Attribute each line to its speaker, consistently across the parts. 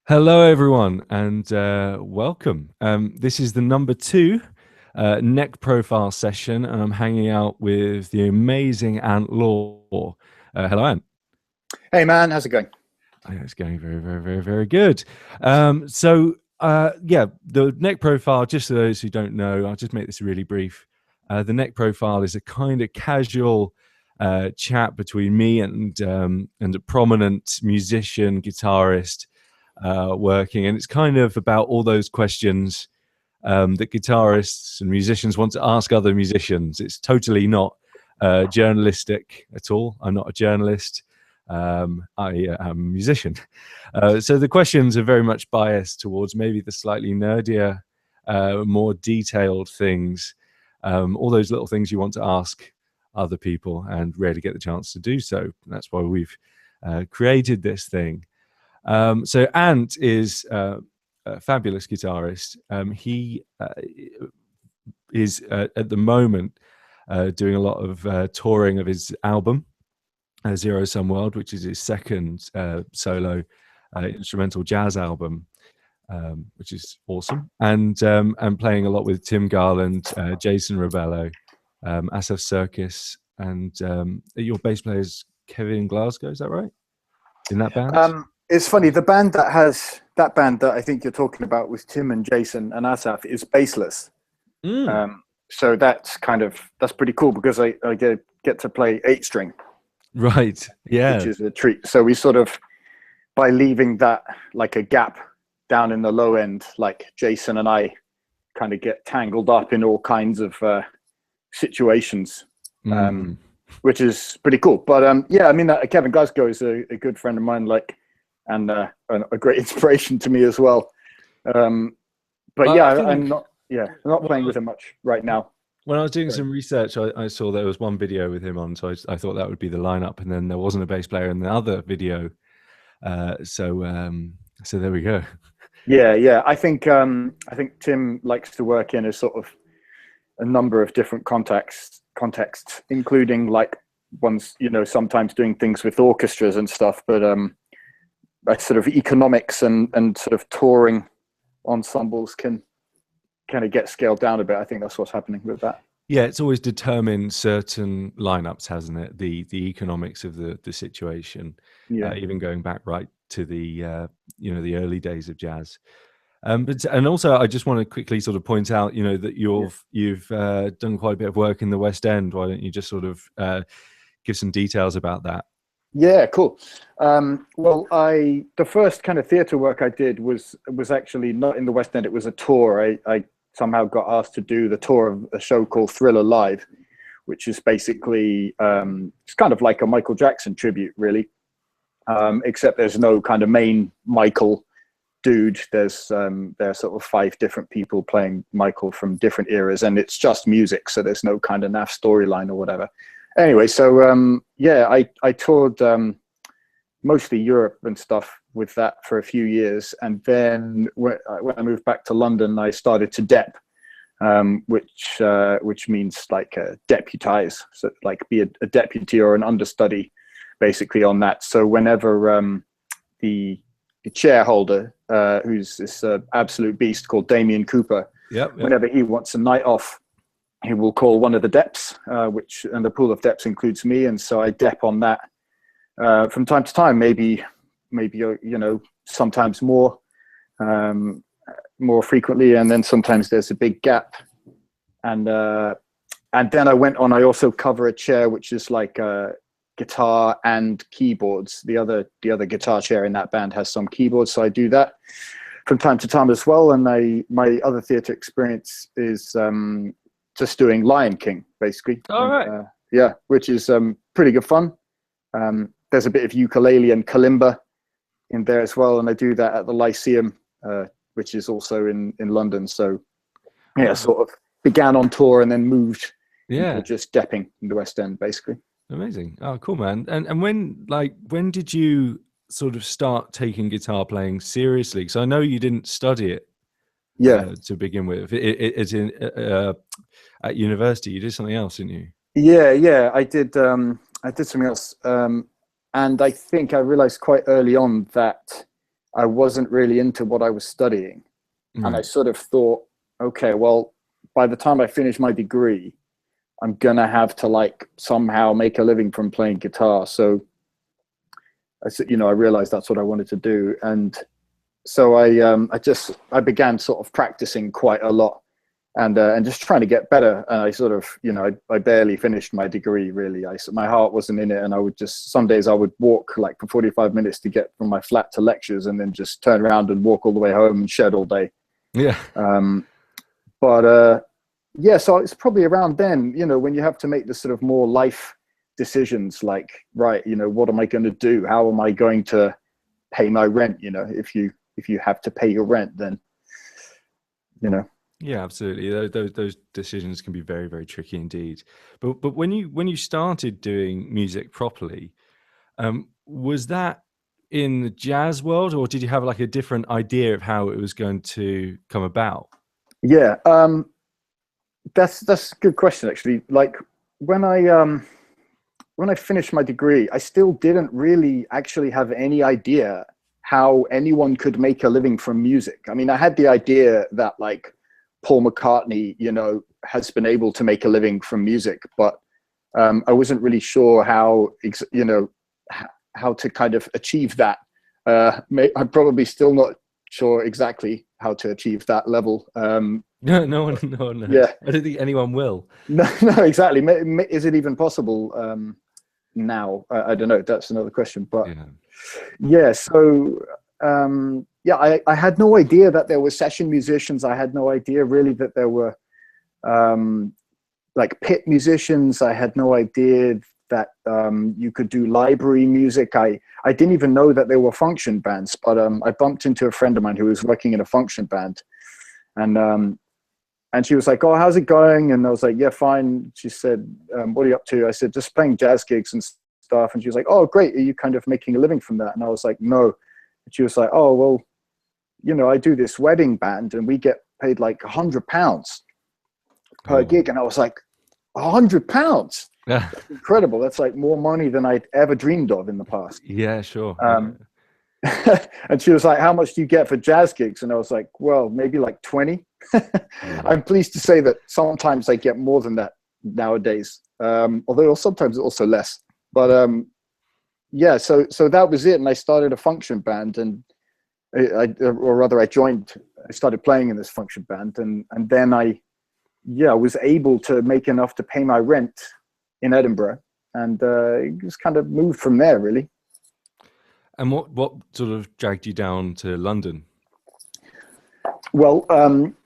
Speaker 1: Hello, everyone, and welcome. This is the number 2 neck profile session, and I'm hanging out with the amazing Ant Law. Hello, Ant.
Speaker 2: Hey man, how's it going?
Speaker 1: It's going very, very, very, very good. Yeah, the neck profile, just for those who don't know, I'll just make this really brief. The neck profile is a kind of casual chat between me and a prominent musician, guitarist, working, and it's kind of about all those questions that guitarists and musicians want to ask other musicians. It's totally not journalistic at all. I'm not a journalist. I am a musician. So the questions are very much biased towards maybe the slightly nerdier, more detailed things, all those little things you want to ask other people and rarely get the chance to do so. That's why we've created this thing. So Ant is a fabulous guitarist. He is at the moment doing a lot of touring of his album, Zero Sum World, which is his second solo instrumental jazz album, which is awesome. And playing a lot with Tim Garland, Jason Rebello, Asaf Circus, and your bass player is Kevin Glasgow. Is that right? In that band?
Speaker 2: It's funny, the band that I think you're talking about with Tim and Jason and Asaf is bassless. So that's pretty cool because I get to play 8-string.
Speaker 1: Right. Yeah.
Speaker 2: Which is a treat. So we sort of, by leaving that like a gap down in the low end, like Jason and I kind of get tangled up in all kinds of situations. Which is pretty cool. But yeah, I mean, Kevin Glasgow is a good friend of mine, like, and a great inspiration to me as well. But yeah, I'm not playing with him much right now.
Speaker 1: When I was doing some research, I saw there was one video with him on, so I thought that would be the lineup, and then there wasn't a bass player in the other video. So there we go.
Speaker 2: Yeah. I think Tim likes to work in a sort of a number of different contexts, including like ones, sometimes doing things with orchestras and stuff, but sort of economics and sort of touring ensembles can kind of get scaled down a bit. I think that's what's happening with that.
Speaker 1: Yeah, it's always determined certain lineups, hasn't it? The economics of the situation, even going back right to the the early days of jazz. And also, I just want to quickly sort of point out, that you've done quite a bit of work in the West End. Why don't you just sort of give some details about that?
Speaker 2: Yeah, cool. Well, the first kind of theatre work I did was actually not in the West End. It was a tour. I somehow got asked to do the tour of a show called Thriller Live, which is basically it's kind of like a Michael Jackson tribute, really, except there's no kind of main Michael dude. There are sort of 5 different people playing Michael from different eras, and it's just music, so there's no kind of naff storyline or whatever. Anyway, so I toured mostly Europe and stuff with that for a few years, and then when I moved back to London, I started to dep, which means like deputize, so like be a deputy or an understudy, basically on that. So whenever the chair holder, who's this absolute beast called Damien Cooper, whenever he wants a night off, he will call one of the deps, and the pool of deps includes me, and so I dep on that from time to time, maybe sometimes more frequently, and then sometimes there's a big gap, and then I also cover a chair which is like guitar and keyboards. The other guitar chair in that band has some keyboards, so I do that from time to time as well. And my other theatre experience is just doing Lion King, basically.
Speaker 1: All right.
Speaker 2: Which is pretty good fun. There's a bit of ukulele and kalimba in there as well, and I do that at the Lyceum, which is also in London. So yeah, sort of began on tour and then moved into just depping in the West End, basically.
Speaker 1: Amazing. Oh, cool, man. And when did you sort of start taking guitar playing seriously? Because I know you didn't study it to begin with. It's in at university. You did something else, didn't you?
Speaker 2: Yeah. I did something else, and I think I realized quite early on that I wasn't really into what I was studying. And I
Speaker 1: Right.
Speaker 2: sort of thought, okay, well, by the time I finish my degree, I'm gonna have to like somehow make a living from playing guitar. So I said, I realized that's what I wanted to do. And so I began sort of practicing quite a lot, and just trying to get better. And I sort of, I barely finished my degree really. My heart wasn't in it, and I would just, some days I would walk like for 45 minutes to get from my flat to lectures, and then just turn around and walk all the way home and shed all day.
Speaker 1: Yeah.
Speaker 2: But yeah, so it's probably around then, when you have to make the sort of more life decisions, like, right, what am I going to do? How am I going to pay my rent? If you have to pay your rent, then,
Speaker 1: Yeah, absolutely. Those decisions can be very, very tricky indeed. But when you started doing music properly, was that in the jazz world, or did you have like a different idea of how it was going to come about?
Speaker 2: Yeah, that's a good question actually. Like when I finished my degree, I still didn't really actually have any idea how anyone could make a living from music. I mean, I had the idea that like Paul McCartney, has been able to make a living from music, but I wasn't really sure how, how to kind of achieve that. I'm probably still not sure exactly how to achieve that level.
Speaker 1: No, no one knows.
Speaker 2: Yeah,
Speaker 1: I don't think anyone will.
Speaker 2: no, exactly. Is it even possible now? I don't know. That's another question. But
Speaker 1: Yeah.
Speaker 2: yeah, so yeah, I had no idea that there were session musicians. I had no idea really that there were like pit musicians. I had no idea that you could do library music. I didn't even know that there were function bands, but I bumped into a friend of mine who was working in a function band, and she was like, "Oh, how's it going?" And I was like, "Yeah, fine." She said, "What are you up to?" I said, "Just playing jazz gigs and stuff." And she was like, "Oh, great. Are you kind of making a living from that?" And I was like, "No." And she was like, "Oh, well, I do this wedding band and we get paid like £100 per gig." And I was like, £100?
Speaker 1: Yeah.
Speaker 2: That's incredible. That's like more money than I'd ever dreamed of in the past.
Speaker 1: Yeah, sure.
Speaker 2: And she was like, "How much do you get for jazz gigs?" And I was like, "Well, maybe like 20."
Speaker 1: Yeah.
Speaker 2: I'm pleased to say that sometimes I get more than that nowadays, although sometimes also less. But yeah, so that was it. And I started a function band, and I started playing in this function band, and then I was able to make enough to pay my rent in Edinburgh, and it just kind of moved from there, really.
Speaker 1: And what sort of dragged you down to London?
Speaker 2: Well,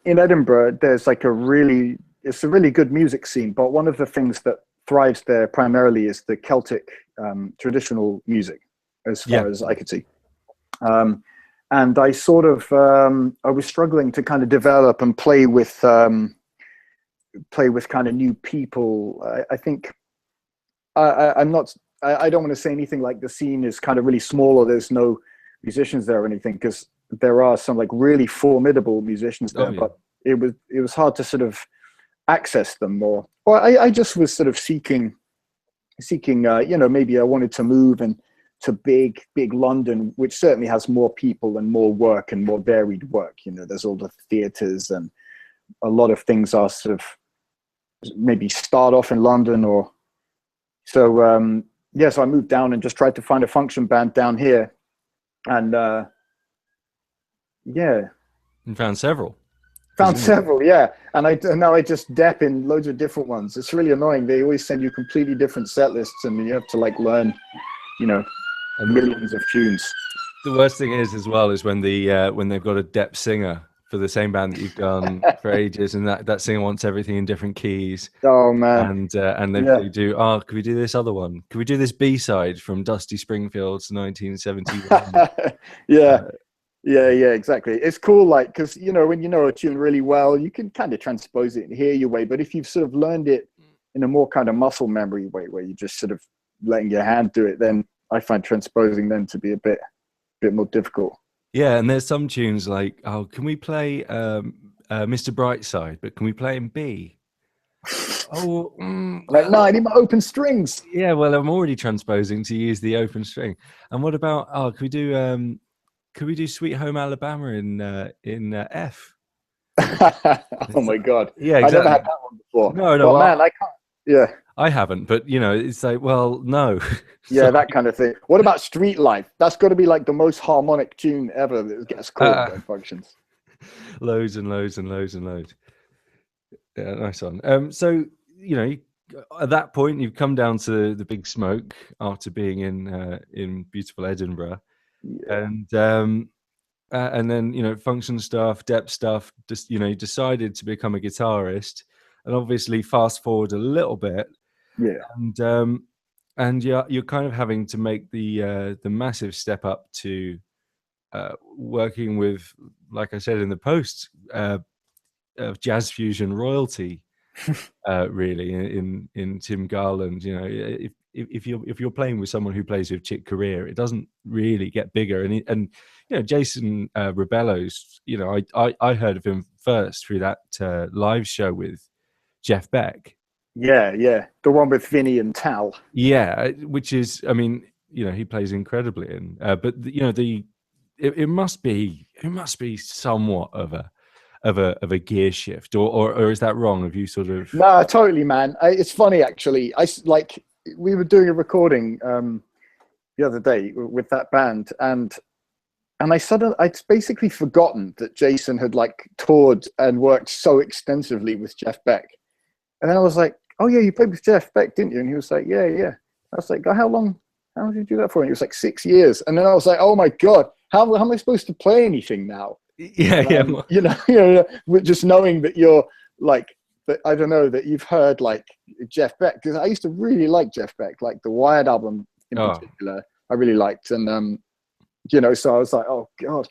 Speaker 2: in Edinburgh, there's like it's a really good music scene, but one of the things that thrives there primarily is the Celtic traditional music, as far as I could see. And I sort of, I was struggling to kind of develop and play with kind of new people. I think I'm not, I don't want to say anything like the scene is kind of really small or there's no musicians there or anything, because there are some like really formidable musicians there, but it was hard to sort of access them more. Or I just was sort of seeking, maybe I wanted to move and to big London, which certainly has more people and more work and more varied work. There's all the theaters, and a lot of things are sort of maybe start off in London, or so. So I moved down and just tried to find a function band down here, and
Speaker 1: And found several.
Speaker 2: Found several, yeah. And now I just dep in loads of different ones. It's really annoying. They always send you completely different set lists, and you have to like learn, millions of tunes.
Speaker 1: The worst thing is as well is when they've got a depth singer for the same band that you've done for ages, and that singer wants everything in different keys.
Speaker 2: Oh man!
Speaker 1: And they do. Oh, could we do this other one? Could we do this B-side from Dusty Springfield's 1971?
Speaker 2: Yeah, exactly. It's cool, like, because when you know a tune really well, you can kind of transpose it and hear your way. But if you've sort of learned it in a more kind of muscle memory way, where you're just sort of letting your hand do it, then I find transposing them to be a bit more difficult.
Speaker 1: Yeah, and there's some tunes like, oh, can we play Mr. Brightside, but can we play in B?
Speaker 2: Like, no, I need my open strings.
Speaker 1: Yeah, well, I'm already transposing to use the open string. And what about, can we do could we do Sweet Home Alabama in F?
Speaker 2: Oh my God.
Speaker 1: Yeah,
Speaker 2: I never
Speaker 1: exactly.
Speaker 2: had that one before.
Speaker 1: No,
Speaker 2: But
Speaker 1: well,
Speaker 2: man, I can't. Yeah.
Speaker 1: I haven't, but it's like, well, no.
Speaker 2: Yeah,
Speaker 1: So,
Speaker 2: that kind of thing. What about Street Life? That's got to be like the most harmonic tune ever that gets called by functions.
Speaker 1: loads and loads and loads and loads. Yeah, nice one. So at that point, you've come down to the Big Smoke after being in beautiful Edinburgh,
Speaker 2: Yeah.
Speaker 1: and then function stuff, depth stuff. Just decided to become a guitarist, and obviously fast forward a little bit,
Speaker 2: Yeah.
Speaker 1: and you're kind of having to make the massive step up to working with, like I said in the post, of jazz fusion royalty. Really, in Tim Garland, if you're playing with someone who plays with Chick Corea, it doesn't really get bigger. And Jason Rebello's, I heard of him first through that live show with Jeff Beck.
Speaker 2: Yeah, the one with Vinny and Tal.
Speaker 1: Yeah, which is, I mean, he plays incredibly in, but it must be somewhat of a gear shift, or is that wrong? Have you sort of?
Speaker 2: No, totally, man. It's funny actually. We were doing a recording the other day with that band, and I'd basically forgotten that Jason had like toured and worked so extensively with Jeff Beck, and then I was like, "Oh yeah, you played with Jeff Beck, didn't you?" And he was like, "Yeah, yeah." I was like, "How long? How did you do that for?" And he was like, 6 years. And then I was like, "Oh my God, how am I supposed to play anything now?"
Speaker 1: Yeah.
Speaker 2: Just knowing that you're like, that I don't know, that you've heard like Jeff Beck, because I used to really like Jeff Beck, like the Wired album in particular, I really liked, and so I was like, oh God,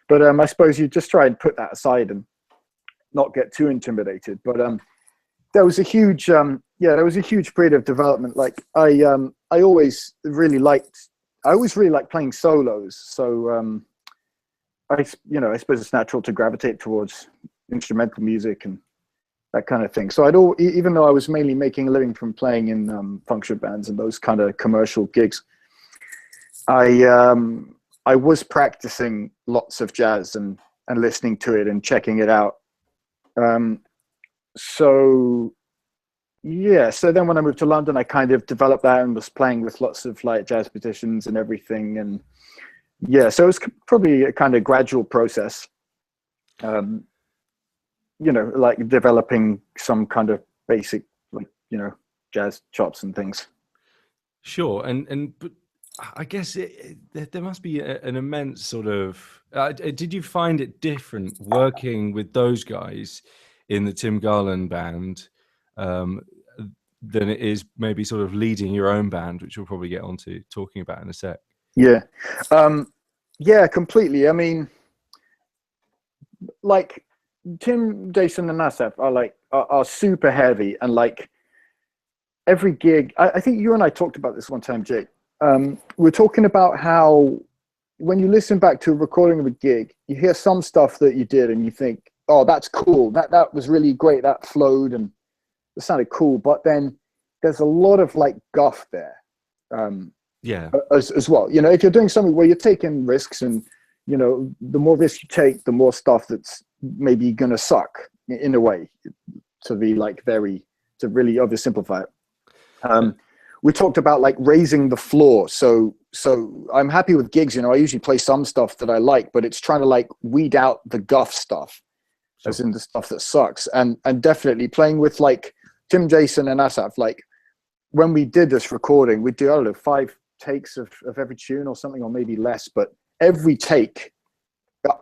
Speaker 2: but I suppose you just try and put that aside and not get too intimidated. But there was a huge period of development. Like I always really liked playing solos, so I suppose it's natural to gravitate towards instrumental music and that kind of thing. So even though I was mainly making a living from playing in function bands and those kind of commercial gigs, I was practicing lots of jazz and listening to it and checking it out. So then when I moved to London, I kind of developed that and was playing with lots of like jazz musicians and everything. And so it was probably a kind of gradual process, like developing some kind of basic, like, jazz chops and things.
Speaker 1: Sure. But I guess there must be an immense sort of, did you find it different working with those guys in the Tim Garland band than it is maybe sort of leading your own band, which we'll probably get onto talking about in a sec?
Speaker 2: Yeah. Yeah, completely. I mean, like Tim, Jason, and Asaf are super heavy, and like every gig, I think you and I talked about this one time, Jake. We're talking about how when you listen back to a recording of a gig, you hear some stuff that you did and you think, oh, that's cool. That was really great. That flowed and it sounded cool. But then there's a lot of like guff there. As well. If you're doing something where you're taking risks, and the more risks you take, the more stuff that's maybe gonna suck in a way, to be like to really oversimplify it. We talked about like raising the floor. So I'm happy with gigs. I usually play some stuff that I like, but it's trying to like weed out the guff stuff, as in the stuff that sucks. And definitely playing with like Tim, Jason, and Asaf. Like when we did this recording, we'd do, I don't know, 5 takes of every tune or something, or maybe less. But every take,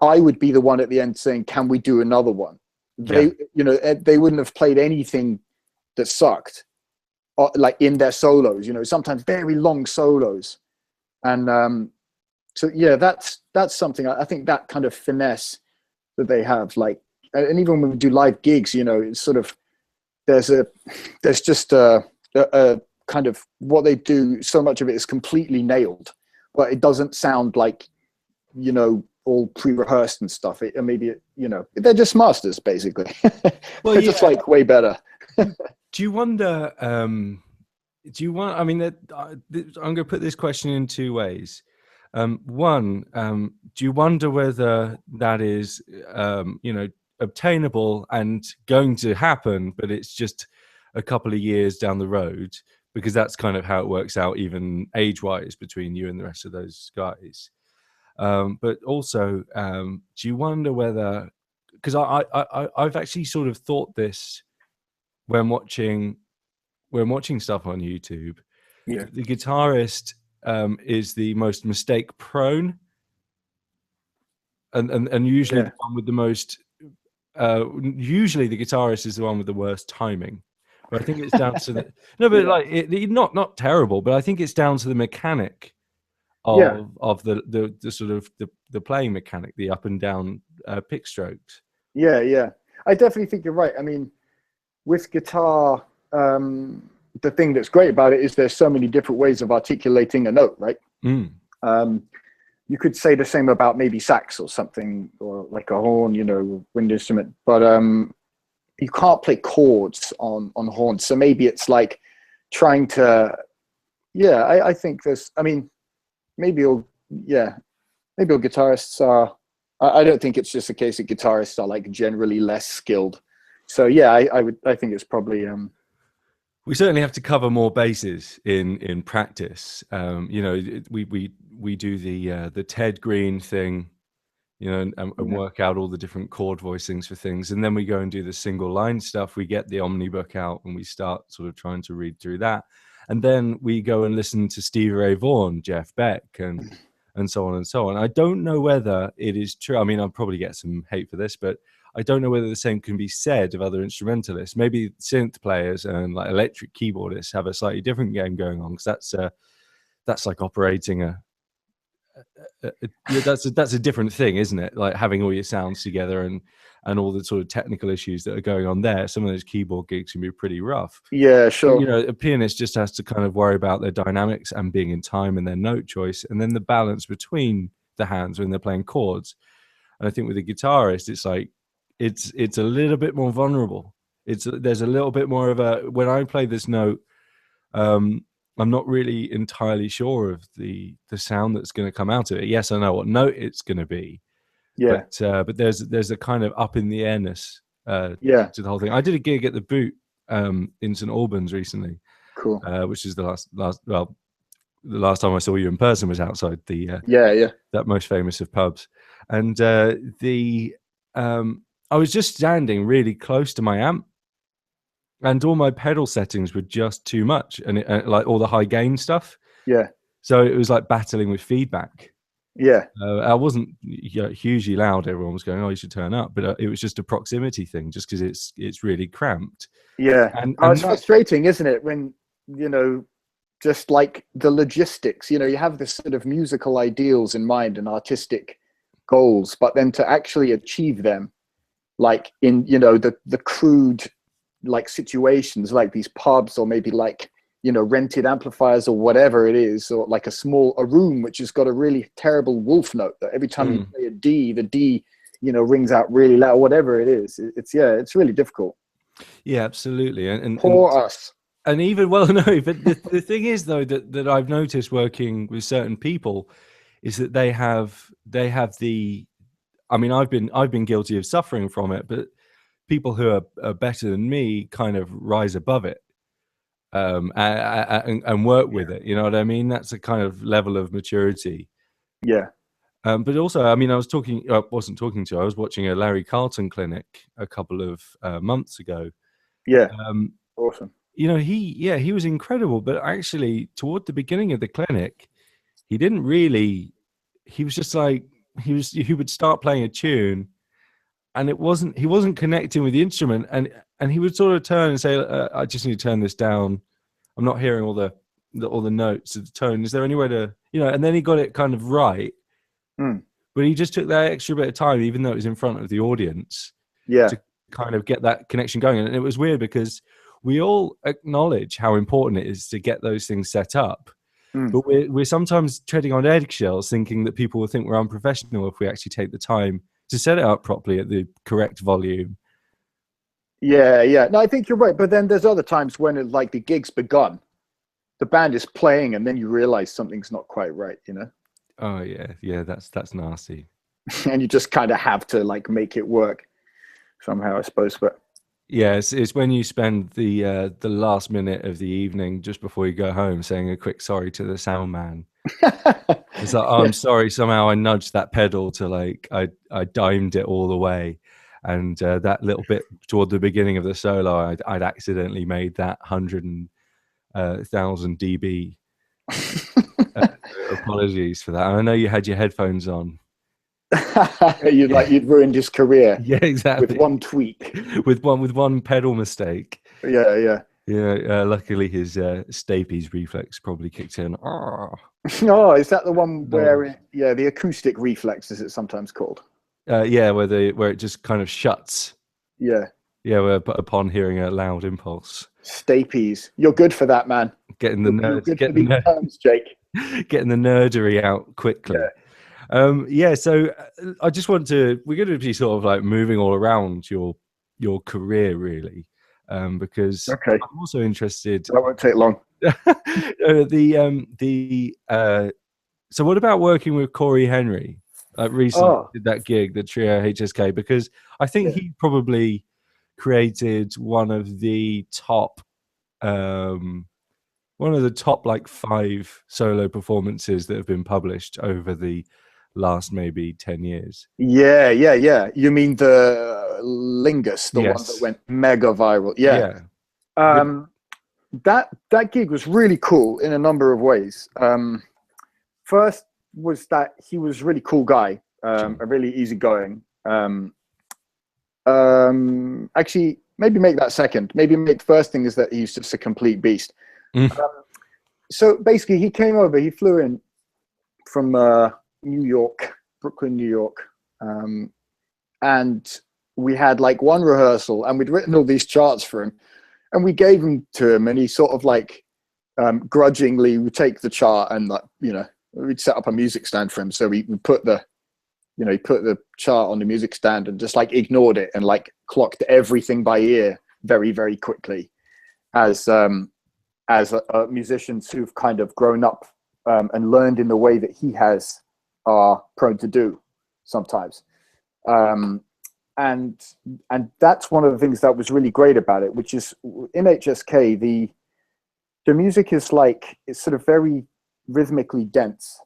Speaker 2: I would be the one at the end saying, "Can we do another one?" They wouldn't have played anything that sucked. Like in their solos, sometimes very long solos, and that's something I think, that kind of finesse that they have. Like, and even when we do live gigs, it's sort of there's just a kind of what they do. So much of it is completely nailed, but it doesn't sound like all pre-rehearsed and stuff. They're just masters basically. Well, they're just like way better.
Speaker 1: Do you wonder? I mean, I'm going to put this question in 2 ways. One, do you wonder whether that is, obtainable and going to happen, but it's just a couple of years down the road? Because that's kind of how it works out, even age-wise, between you and the rest of those guys. But also, do you wonder whether, because I've actually sort of thought this when watching stuff on YouTube.
Speaker 2: Yeah.
Speaker 1: The guitarist is the most mistake prone, and usually the one with the most. Usually the guitarist is the one with the worst timing, but I think it's down to the not terrible, but I think it's down to the mechanic of the sort of the playing mechanic, the up and down pick strokes.
Speaker 2: Yeah. I definitely think you're right. I mean, with guitar, the thing that's great about it is there's so many different ways of articulating a note, right? You could say the same about maybe sax or something, or like a horn, wind instrument, but you can't play chords on horns. So maybe it's like trying to, I think there's, I mean, maybe all guitarists are, I don't think it's just a case that guitarists are like generally less skilled. So yeah, I think it's probably,
Speaker 1: we certainly have to cover more bases in practice. We do the Ted Green thing, and work out all the different chord voicings for things, and then we go and do the single line stuff. We get the Omnibook out and we start sort of trying to read through that, and then we go and listen to Stevie Ray Vaughan, Jeff Beck, and so on and so on. I don't know whether it is true. I mean, I'll probably get some hate for this, but I don't know whether the same can be said of other instrumentalists. Maybe synth players and like electric keyboardists have a slightly different game going on, because that's like operating that's a different thing, isn't it? Like having all your sounds together and all the sort of technical issues that are going on there. Some of those keyboard gigs can be pretty rough.
Speaker 2: Yeah, sure.
Speaker 1: But, a pianist just has to kind of worry about their dynamics and being in time and their note choice, and then the balance between the hands when they're playing chords. And I think with a guitarist, it's like it's a little bit more vulnerable. There's a little bit more of a, when I play this note, I'm not really entirely sure of the sound that's going to come out of it. Yes, I know what note it's going to be.
Speaker 2: Yeah.
Speaker 1: But there's a kind of up in the airness to the whole thing. I did a gig at the Boot in St Albans recently.
Speaker 2: Cool.
Speaker 1: Which is the last time I saw you in person was outside the that most famous of pubs, and I was just standing really close to my amp, and all my pedal settings were just too much, and like all the high gain stuff.
Speaker 2: Yeah.
Speaker 1: So it was like battling with feedback.
Speaker 2: Yeah.
Speaker 1: I wasn't hugely loud. Everyone was going, "Oh, you should turn up," but it was just a proximity thing, just because it's really cramped.
Speaker 2: Yeah.
Speaker 1: And
Speaker 2: it's frustrating, isn't it? When just like the logistics. You have this sort of musical ideals in mind and artistic goals, but then to actually achieve them, like in the crude like situations, like these pubs, or maybe like rented amplifiers or whatever it is, or like a room which has got a really terrible wolf note that every time you play a D, the D rings out really loud, whatever it is. It's really difficult.
Speaker 1: Yeah, absolutely. And
Speaker 2: poor us.
Speaker 1: And even, well, no, but the thing is though that I've noticed working with certain people is that they have the, I mean, I've been guilty of suffering from it, but people who are better than me kind of rise above it and work with it. You know what I mean? That's a kind of level of maturity.
Speaker 2: Yeah.
Speaker 1: But also, I mean, I was watching a Larry Carlton clinic a couple of months ago.
Speaker 2: Yeah. Awesome.
Speaker 1: He was incredible, but actually toward the beginning of the clinic, he was just like, he would start playing a tune and he wasn't connecting with the instrument, and he would sort of turn and say, I just need to turn this down. I'm not hearing all the notes of the tone. Is there any way to, and then he got it kind of right. But he just took that extra bit of time, even though it was in front of the audience, to kind of get that connection going. And it was weird because we all acknowledge how important it is to get those things set up. But we're sometimes treading on eggshells, thinking that people will think we're unprofessional if we actually take the time to set it up properly at the correct volume.
Speaker 2: Yeah. No, I think you're right. But then there's other times when it's like the gig's begun, the band is playing, and then you realize something's not quite right,
Speaker 1: Oh yeah, that's nasty.
Speaker 2: And you just kind of have to like make it work somehow, I suppose. But
Speaker 1: Yeah, it's when you spend the last minute of the evening just before you go home saying a quick sorry to the sound man. It's like, oh,
Speaker 2: yeah.
Speaker 1: I'm sorry, somehow I nudged that pedal to like I dimed it all the way, and that little bit toward the beginning of the solo, I'd accidentally made that 100,000 dB. Uh, apologies for that. I know you had your headphones on.
Speaker 2: You'd ruined his career
Speaker 1: Yeah,
Speaker 2: with
Speaker 1: exactly.
Speaker 2: one tweak.
Speaker 1: with one pedal mistake.
Speaker 2: Yeah.
Speaker 1: Yeah, luckily his stapes reflex probably kicked in. Oh,
Speaker 2: Oh, is that the one
Speaker 1: no.
Speaker 2: where the acoustic reflex, as it's sometimes called?
Speaker 1: Yeah, where it just kind of shuts.
Speaker 2: Yeah.
Speaker 1: Yeah, upon hearing a loud impulse.
Speaker 2: Stapes. You're good for that, man.
Speaker 1: Getting the
Speaker 2: You're
Speaker 1: nerds,
Speaker 2: good for these terms, Jake.
Speaker 1: getting the nerdery out quickly. Yeah. So I just want to. We're going to be sort of like moving all around your career, really, because
Speaker 2: Okay.
Speaker 1: I'm also interested.
Speaker 2: That won't take long.
Speaker 1: So what about working with Corey Henry? Recently
Speaker 2: Oh,
Speaker 1: did that gig, the trio HSK, because I think he probably created one of the top like 5 solo performances that have been published over the last maybe 10 years.
Speaker 2: yeah. You mean the Lingus, the one that
Speaker 1: Yes.
Speaker 2: went mega viral? Yeah.
Speaker 1: Yeah.
Speaker 2: That gig was really cool in a number of ways. First was that he was a really cool guy, a really easygoing. Actually, maybe make that second. Maybe make first thing is that he's just a complete beast. So basically, he came over. He flew in from New York, Brooklyn, New York, and we had like one rehearsal, and we'd written all these charts for him, and we gave them to him, and he sort of like grudgingly would take the chart and like we'd set up a music stand for him. So we put the he put the chart on the music stand and just like ignored it and like clocked everything by ear very, very quickly as musicians who've kind of grown up and learned in the way that he has are prone to do sometimes. And that's one of the things that was really great about it, which is in HSK, the music is like, it's sort of very rhythmically dense.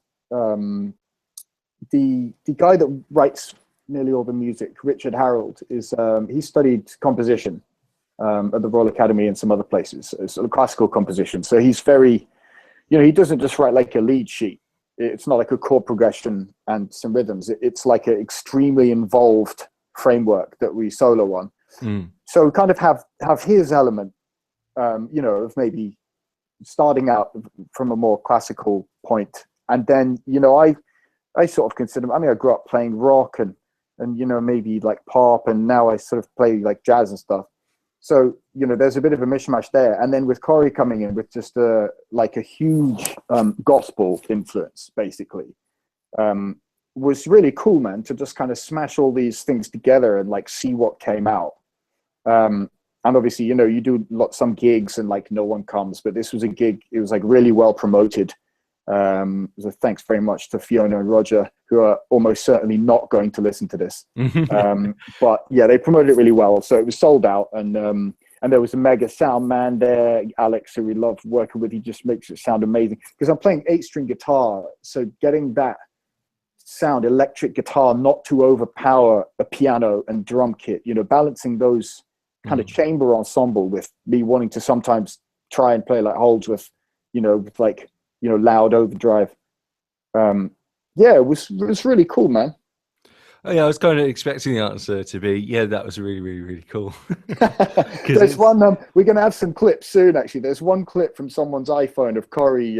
Speaker 2: The guy that writes nearly all the music, Richard Harold, is he studied composition at the Royal Academy and some other places, sort of classical composition. So he's very, he doesn't just write like a lead sheet. It's not like a chord progression and some rhythms. It's like an extremely involved framework that we solo on. So we kind of have his element, of maybe starting out from a more classical point. And then, I sort of consider, I grew up playing rock and maybe like pop, and now I sort of play like jazz and stuff. So, there's a bit of a mishmash there. And then with Corey coming in with just like a huge gospel influence, basically, was really cool, man, to just kind of smash all these things together and like see what came out. And obviously, you do some gigs and like no one comes, but this was a gig, it was like really well promoted. So thanks very much to Fiona and Roger, who are almost certainly not going to listen to this. But yeah, they promoted it really well. So it was sold out, and there was a mega sound man there, Alex, who we love working with. He just makes it sound amazing because I'm playing 8-string guitar. So getting that sound, electric guitar, not to overpower a piano and drum kit, balancing those kind of chamber ensemble with me wanting to sometimes try and play like Holdsworth, with like, loud overdrive. It was really cool, man.
Speaker 1: Oh yeah, I was kind of expecting the answer to be, yeah, that was really, really, really cool.
Speaker 2: There's one, we're going to have some clips soon, actually. There's one clip from someone's iPhone of Corey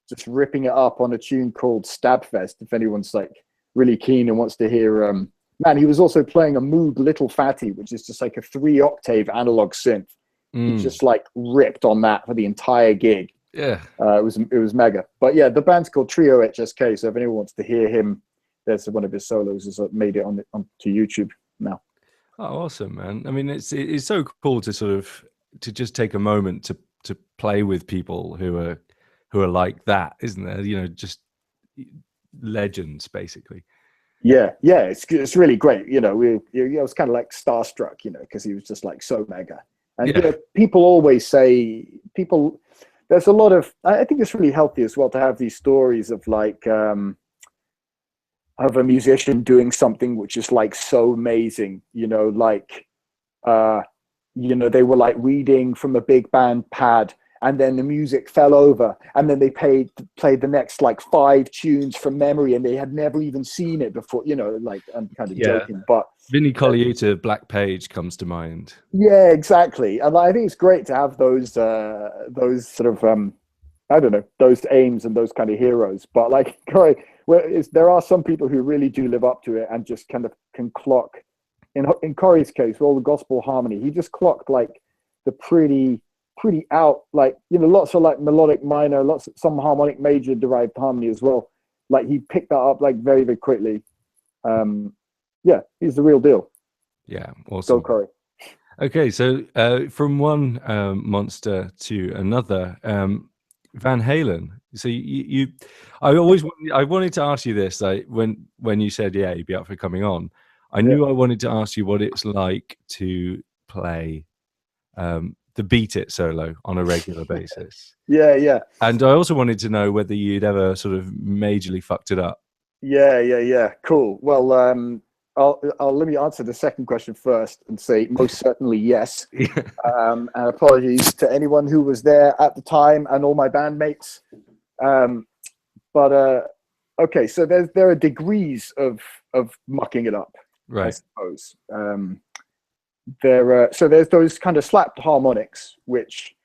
Speaker 2: just ripping it up on a tune called Stabfest, if anyone's like really keen and wants to hear. Man, he was also playing a Moog Little Fatty, which is just like a 3-octave analog synth. He just like ripped on that for the entire gig.
Speaker 1: Yeah,
Speaker 2: it was mega. But yeah, the band's called Trio HSK. So if anyone wants to hear him, there's one of his solos has made it onto YouTube now.
Speaker 1: Oh, awesome, man! I mean, it's so cool to sort of to just take a moment to play with people who are like that, isn't there? Just legends, basically.
Speaker 2: Yeah, it's really great. You know, I was kind of like starstruck, you know, because he was just like so mega. And you know, people always say There's a lot of. I think it's really healthy as well to have these stories of like of a musician doing something which is like so amazing. You know, like you know, they were like reading from a big band pad, and then the music fell over, and then they played the next like 5 tunes from memory, and they had never even seen it before. You know, like, I'm kind of joking, but
Speaker 1: Vinnie Colaiuta, Black Page comes to mind.
Speaker 2: yeah, exactly. And I think it's great to have those sort of I don't know, those aims and those kind of heroes. But like Corey, there are some people who really do live up to it and just kind of can clock. In Corey's case, with all the gospel harmony, he just clocked like the pretty out, like, you know, lots of like melodic minor, some harmonic major derived harmony as well. Like he picked that up like very, very quickly. Yeah, he's the real deal.
Speaker 1: Yeah, awesome.
Speaker 2: Go Corey.
Speaker 1: Okay, so from one monster to another, Van Halen. So I wanted to ask you this, like when you said you'd be up for coming on. I knew I wanted to ask you what it's like to play the Beat It solo on a regular basis.
Speaker 2: Yeah.
Speaker 1: And I also wanted to know whether you'd ever sort of majorly fucked it up.
Speaker 2: Yeah. Cool. Well, I'll let me answer the second question first and say most certainly yes. And apologies to anyone who was there at the time and all my bandmates. But okay, so there are degrees of mucking it up,
Speaker 1: right? I
Speaker 2: suppose. So there's those kind of slapped harmonics, which,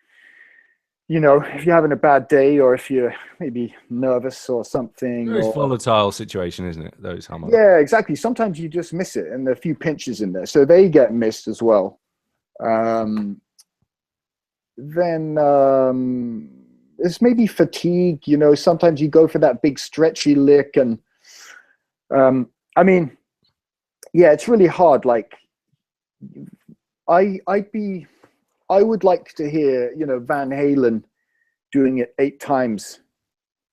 Speaker 2: you know, if you're having a bad day or if you're maybe nervous or something.
Speaker 1: Very volatile situation, isn't it? Those harmonics.
Speaker 2: Yeah, exactly. Sometimes you just miss it, and there are a few pinches in there, so they get missed as well. Then it's maybe fatigue. You know, sometimes you go for that big stretchy lick, and I mean, yeah, it's really hard. Like, I would like to hear, you know, Van Halen doing it 8 times,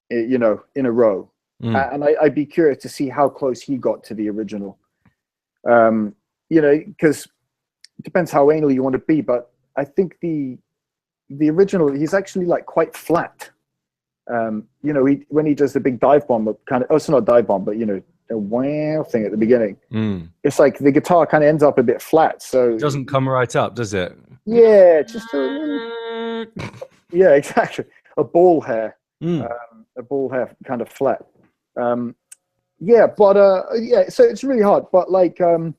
Speaker 2: you know, in a row. And I'd be curious to see how close he got to the original. You know, because it depends how anal you want to be, but I think the original, he's actually like quite flat. You know, when he does the big dive bomb, kind of, it's not a dive bomb, but you know, the wow thing at the beginning. It's like the guitar kind of ends up a bit flat, so
Speaker 1: it doesn't come right up, does it?
Speaker 2: Yeah, just yeah, exactly. A ball hair kind of flat. Yeah, but yeah, so it's really hard. But like, I'm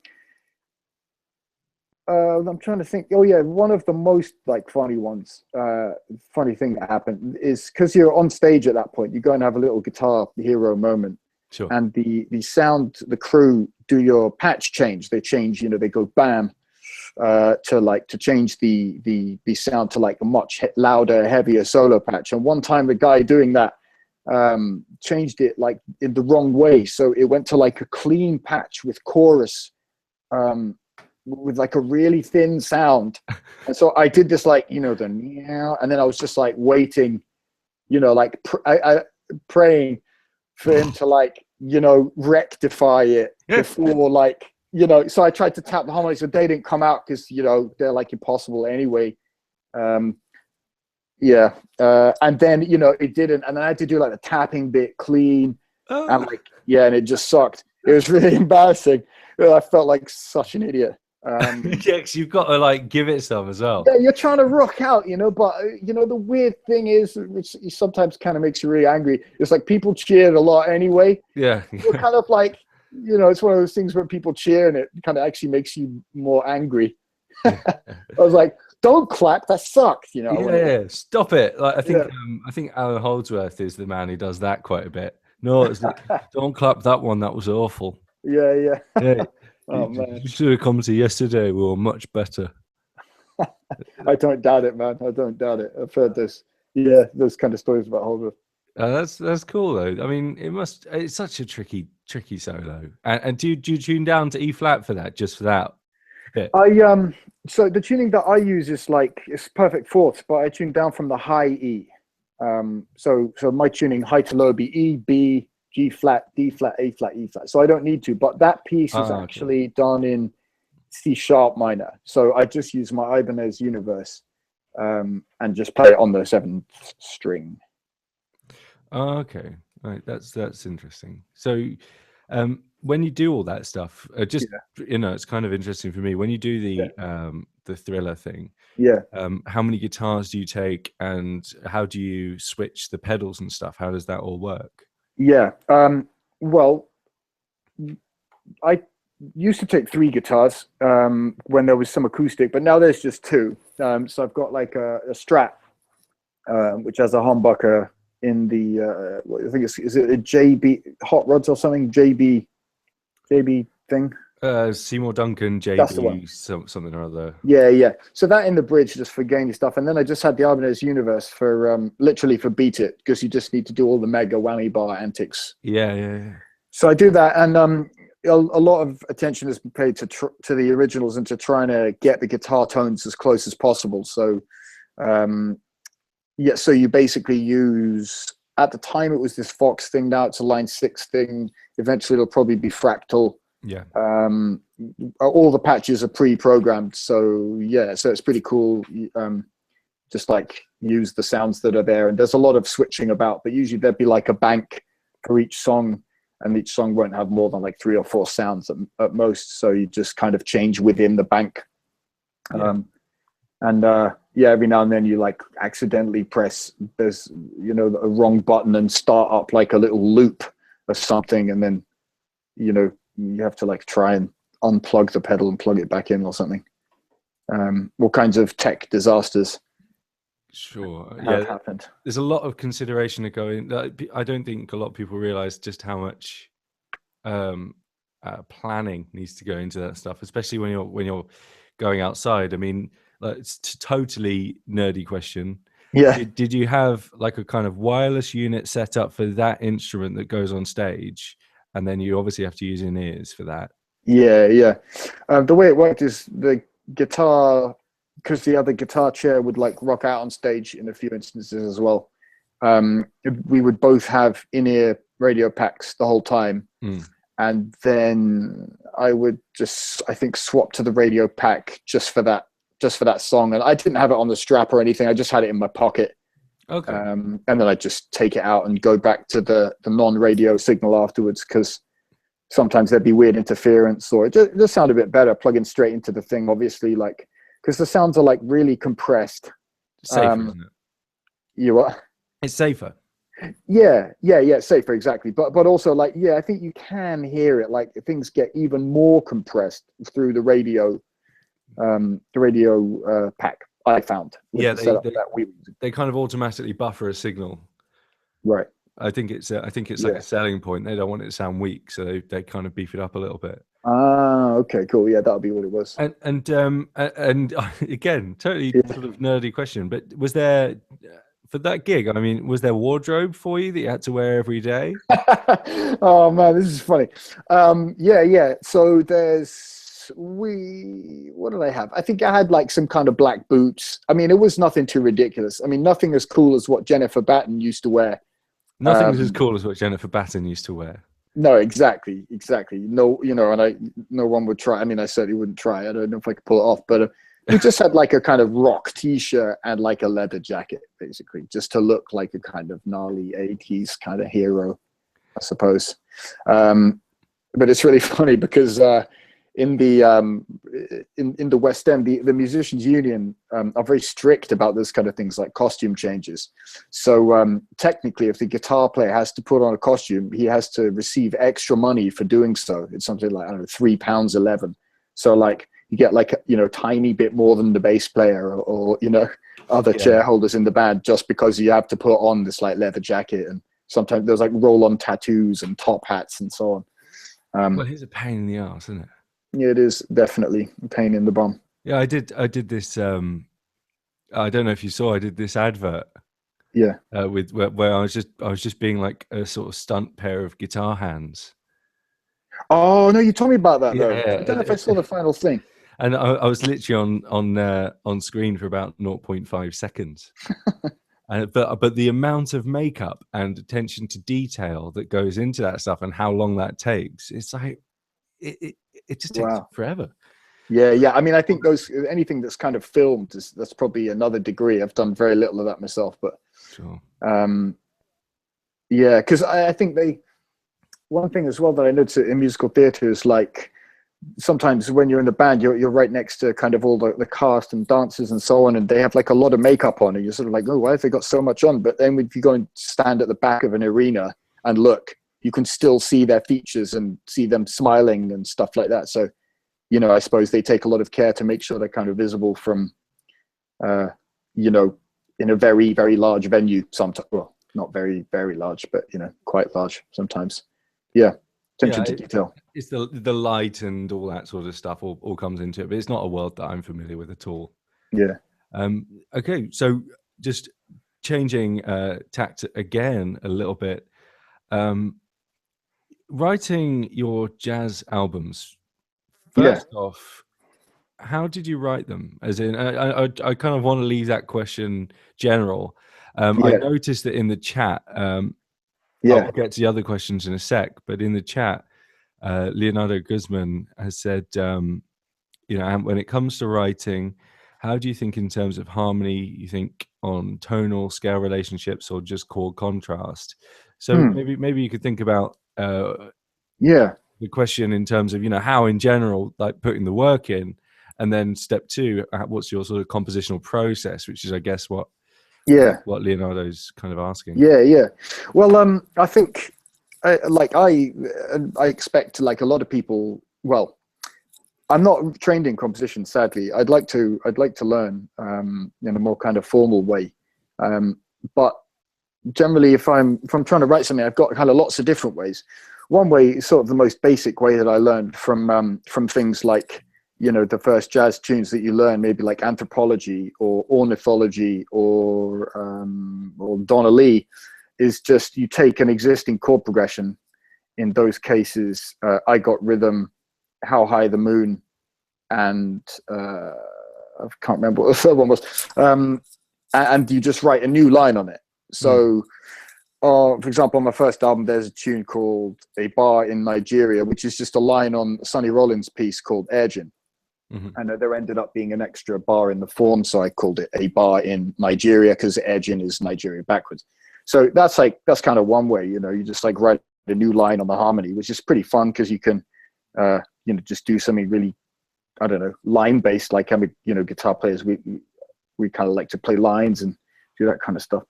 Speaker 2: trying to think. Oh yeah, one of the most like funny thing that happened is because you're on stage at that point, you go and have a little guitar hero moment.
Speaker 1: Sure.
Speaker 2: And the the crew do your patch change. They change, you know, they go bam to change the sound to like a much louder, heavier solo patch. And one time the guy doing that changed it like in the wrong way, so it went to like a clean patch with chorus with like a really thin sound. And so I did this like, you know, the meow, and then I was just like waiting, you know, like praying for him to like, you know, rectify it before like, you know. So I tried to tap the harmonics, but they didn't come out because, you know, they're like impossible anyway. Yeah, and then, you know, it didn't, and then I had to do like the tapping bit clean, and like, yeah, and it just sucked. It was really embarrassing. I felt like such an idiot.
Speaker 1: Yeah, because you've got to like give it some as well.
Speaker 2: Yeah, you're trying to rock out, you know, but you know the weird thing is, which sometimes kind of makes you really angry, it's like people cheered a lot anyway.
Speaker 1: Yeah.
Speaker 2: You're kind of like, you know, it's one of those things where people cheer and it kind of actually makes you more angry. I was like, don't clap, that sucks, you know.
Speaker 1: Yeah, stop it. Like, I think Alan Holdsworth is the man who does that quite a bit. No, it's like, don't clap that one, that was awful.
Speaker 2: Yeah.
Speaker 1: Oh, man. You should have come to yesterday, we were much better.
Speaker 2: I don't doubt it, man. I don't doubt it. I've heard this. Yeah, those kind of stories about Holdsworth.
Speaker 1: That's cool though. I mean, it's such a tricky solo. And do you tune down to E flat for that, just for that bit?
Speaker 2: So the tuning that I use is like, it's perfect fourths, but I tune down from the high E. So my tuning, high to low, be E, B, G flat, D flat, A flat, E flat. So I don't need to. But that piece is
Speaker 1: Okay.
Speaker 2: actually done in C sharp minor. So I just use my Ibanez Universe and just play it on the seventh string.
Speaker 1: Okay, right. That's interesting. So, when you do all that stuff, just it's kind of interesting for me when you do the Thriller thing.
Speaker 2: Yeah.
Speaker 1: How many guitars do you take, and how do you switch the pedals and stuff? How does that all work?
Speaker 2: Yeah. Well, I used to take 3 guitars when there was some acoustic, but now there's just 2. So I've got like a Strat, which has a humbucker in the I think is it a JB Hot Rods or something? JB thing.
Speaker 1: Seymour Duncan,
Speaker 2: That's the one.
Speaker 1: JB, something or other.
Speaker 2: Yeah. So that in the bridge just for gaining stuff, and then I just had the Ibanez Universe for literally for Beat It, because you just need to do all the mega whammy bar antics.
Speaker 1: Yeah.
Speaker 2: So I do that, and a lot of attention has been paid to the originals and to trying to get the guitar tones as close as possible. So, so you basically use, at the time it was this Fox thing, now it's a Line 6 thing. Eventually it'll probably be Fractal.
Speaker 1: Yeah.
Speaker 2: All the patches are pre-programmed. So so it's pretty cool. Just like use the sounds that are there. And there's a lot of switching about, but usually there'd be like a bank for each song. And each song won't have more than like 3 or 4 sounds at most. So you just kind of change within the bank. Every now and then you like accidentally press a wrong button and start up like a little loop or something. And then, you have to like try and unplug the pedal and plug it back in or something. All kinds of tech disasters.
Speaker 1: Sure.
Speaker 2: Have happened.
Speaker 1: There's a lot of consideration to go in. I don't think a lot of people realize just how much planning needs to go into that stuff, especially when you're going outside. I mean, it's a totally nerdy question.
Speaker 2: Yeah.
Speaker 1: Did you have like a kind of wireless unit set up for that instrument that goes on stage, and then you obviously have to use in-ears for that?
Speaker 2: Yeah. The way it worked is the guitar, because the other guitar chair would like rock out on stage in a few instances as well. We would both have in-ear radio packs the whole time. And then I would I think swap to the radio pack just for that song. And I didn't have it on the strap or anything. I just had it in my pocket.
Speaker 1: Okay.
Speaker 2: And then I'd just take it out and go back to the non-radio signal afterwards, because sometimes there'd be weird interference, or it just sounded a bit better plugging straight into the thing, obviously, like, because the sounds are like really compressed.
Speaker 1: Safer, isn't it?
Speaker 2: You what?
Speaker 1: It's safer.
Speaker 2: Yeah, safer, exactly. But also like, I think you can hear it, like things get even more compressed through the radio pack, I found.
Speaker 1: They kind of automatically buffer a signal.
Speaker 2: Right.
Speaker 1: I think it's like a selling point. They don't want it to sound weak, so they kind of beef it up a little bit.
Speaker 2: Okay, cool. Yeah, that'll be what it was.
Speaker 1: And again, totally sort of nerdy question, but was there, for that gig, I mean, was there wardrobe for you that you had to wear every day?
Speaker 2: Oh man, this is funny. Yeah. So what did I have? I think I had like some kind of black boots. I mean, it was nothing too ridiculous. I mean, nothing as cool as what Jennifer Batten used to wear.
Speaker 1: Nothing was as cool as what Jennifer Batten used to wear.
Speaker 2: No, exactly. No, and no one would try. I mean, I certainly wouldn't try. I don't know if I could pull it off, but we just had like a kind of rock t-shirt and like a leather jacket, basically, just to look like a kind of gnarly 80s kind of hero, I suppose. But it's really funny because in the West End, the musicians union are very strict about this kind of things, like costume changes. So technically, if the guitar player has to put on a costume, he has to receive extra money for doing so. It's something like, I don't know, £3.11. So like you get like tiny bit more than the bass player or other shareholders in the band, just because you have to put on this like leather jacket, and sometimes there's like roll-on tattoos and top hats and so on.
Speaker 1: Well, it's a pain in the arse, isn't it?
Speaker 2: Yeah, it is definitely a pain in the bum.
Speaker 1: Yeah, I did this. I don't know if you saw. I did this advert.
Speaker 2: Yeah.
Speaker 1: Where I was just being like a sort of stunt pair of guitar hands.
Speaker 2: Oh no, you told me about that though.
Speaker 1: Yeah.
Speaker 2: I don't know if I saw the final thing.
Speaker 1: And I was literally on screen for about 0.5 seconds. But the amount of makeup and attention to detail that goes into that stuff and how long that takes, it's like it just takes
Speaker 2: Wow.
Speaker 1: forever.
Speaker 2: Yeah. I mean, I think anything that's kind of filmed that's probably another degree. I've done very little of that myself, but
Speaker 1: Sure.
Speaker 2: yeah, because I think one thing as well that I noticed in musical theatre is like sometimes when you're in the band, you're right next to kind of all the cast and dancers and so on, and they have like a lot of makeup on, and you're sort of like, oh, why have they got so much on? But then if you go and stand at the back of an arena and look, you can still see their features and see them smiling and stuff like that. So, you know, I suppose they take a lot of care to make sure they're kind of visible from, you know, in a very, very large venue sometimes. Well, not very, very large, but, you know, quite large sometimes. Yeah. Attention to detail.
Speaker 1: It's the light and all that sort of stuff all comes into it, but it's not a world that I'm familiar with at all.
Speaker 2: Yeah.
Speaker 1: Okay, so just changing tact again a little bit. Writing your jazz albums, first off, how did you write them? As in, I kind of want to leave that question general. I noticed that in the chat, I'll get to the other questions in a sec, but in the chat, Leonardo Guzman has said, you know, when it comes to writing, how do you think in terms of harmony? You think on tonal scale relationships or just chord contrast? So maybe you could think about the question in terms of, you know, how in general, like putting the work in, and then step two, what's your sort of compositional process, which is, I guess, what Leonardo's kind of asking.
Speaker 2: Yeah. Well, I think I expect like a lot of people. Well, I'm not trained in composition, sadly. I'd like to learn in a more kind of formal way. But generally, if I'm trying to write something, I've got kind of lots of different ways. One way, sort of the most basic way that I learned from things like, you know, the first jazz tunes that you learn, maybe like anthropology or ornithology or Donna Lee, is just you take an existing chord progression. In those cases, I got rhythm, How High the Moon, and I can't remember what the third one was. And you just write a new line on it. So, for example, on my first album, there's a tune called A Bar in Nigeria, which is just a line on Sonny Rollins' piece called Ergin. And there ended up being an extra bar in the form, so I called it A Bar in Nigeria, because Ergin is Nigeria backwards. So that's kind of one way, you know, you just like write a new line on the harmony, which is pretty fun because you can, you know, just do something really, I don't know, line based. Like I'm, you know, guitar players, we kind of like to play lines and do that kind of stuff.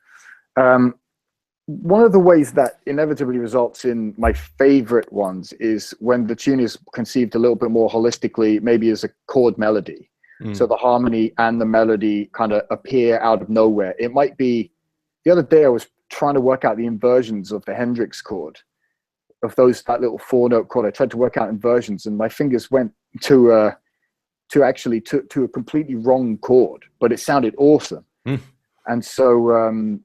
Speaker 2: One of the ways that inevitably results in my favorite ones is when the tune is conceived a little bit more holistically, maybe as a chord melody. So the harmony and the melody kind of appear out of nowhere. It might be, the other day I was trying to work out the inversions of the Hendrix chord, of that little 4-note chord. I tried to work out inversions and my fingers went to a completely wrong chord, but it sounded awesome. And so,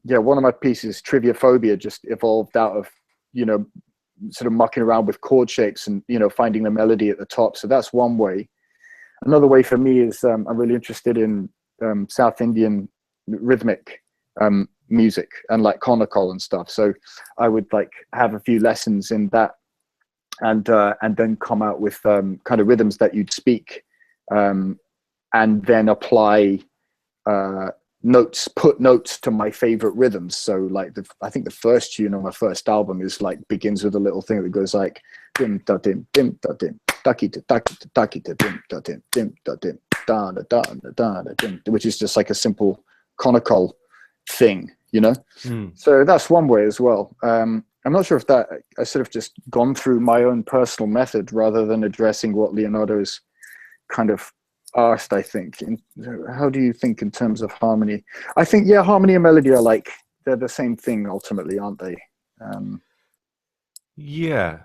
Speaker 2: one of my pieces, Trivia Phobia, just evolved out of, you know, sort of mucking around with chord shapes and, you know, finding the melody at the top. So that's one way. Another way for me is I'm really interested in South Indian rhythmic music and like conical and stuff. So I would like have a few lessons in that and then come out with kind of rhythms that you'd speak and then apply put notes to my favorite rhythms. So like I think the first tune on my first album is like begins with a little thing that goes like dim da dim dim da dim ducky da ducky da ducky da dim da dim dim da dim da da da da da dim, which is just like a simple conical thing, you know. So that's one way as well. I'm not sure if that I sort of just gone through my own personal method rather than addressing what Leonardo's kind of asked. I think, how do you think in terms of harmony? I think harmony and melody are like they're the same thing ultimately, aren't they?
Speaker 1: There's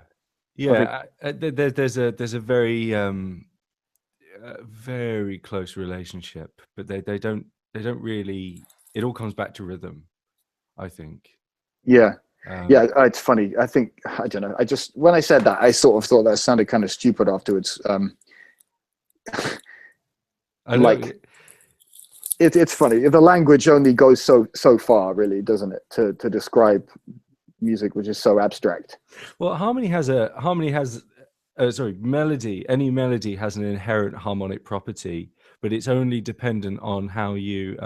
Speaker 1: a very close relationship, but they don't really. It all comes back to rhythm, I think.
Speaker 2: It's funny. I think I don't know. When I said that, I sort of thought that sounded kind of stupid afterwards. Like it's funny. The language only goes so far, really, doesn't it, to describe music, which is so abstract.
Speaker 1: Well, melody. Any melody has an inherent harmonic property, but it's only dependent on how you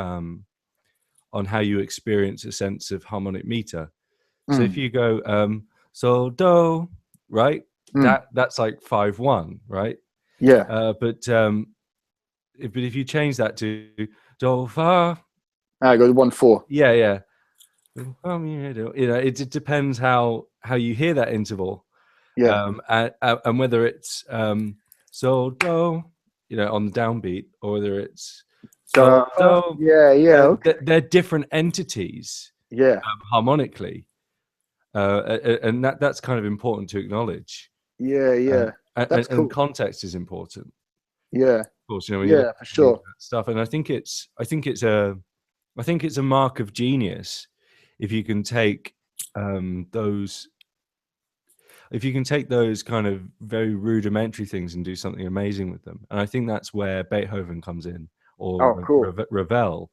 Speaker 1: experience a sense of harmonic meter. So if you go so do, right, that's like 5/1, right?
Speaker 2: Yeah.
Speaker 1: But if you change that to do fa,
Speaker 2: I go 1/4.
Speaker 1: yeah. You know, it depends how you hear that interval.
Speaker 2: Yeah.
Speaker 1: And whether it's so do, you know, on the downbeat, or whether it's so do.
Speaker 2: Yeah. Okay.
Speaker 1: They're different entities
Speaker 2: Yeah.
Speaker 1: harmonically, and that's kind of important to acknowledge.
Speaker 2: Yeah. That's cool.
Speaker 1: And context is important.
Speaker 2: Yeah.
Speaker 1: Of course, you know, when
Speaker 2: Yeah, for sure.
Speaker 1: stuff, and I think it's a mark of genius if you can take those kind of very rudimentary things and do something amazing with them. And I think that's where Beethoven comes in, or
Speaker 2: Cool.
Speaker 1: Ravel,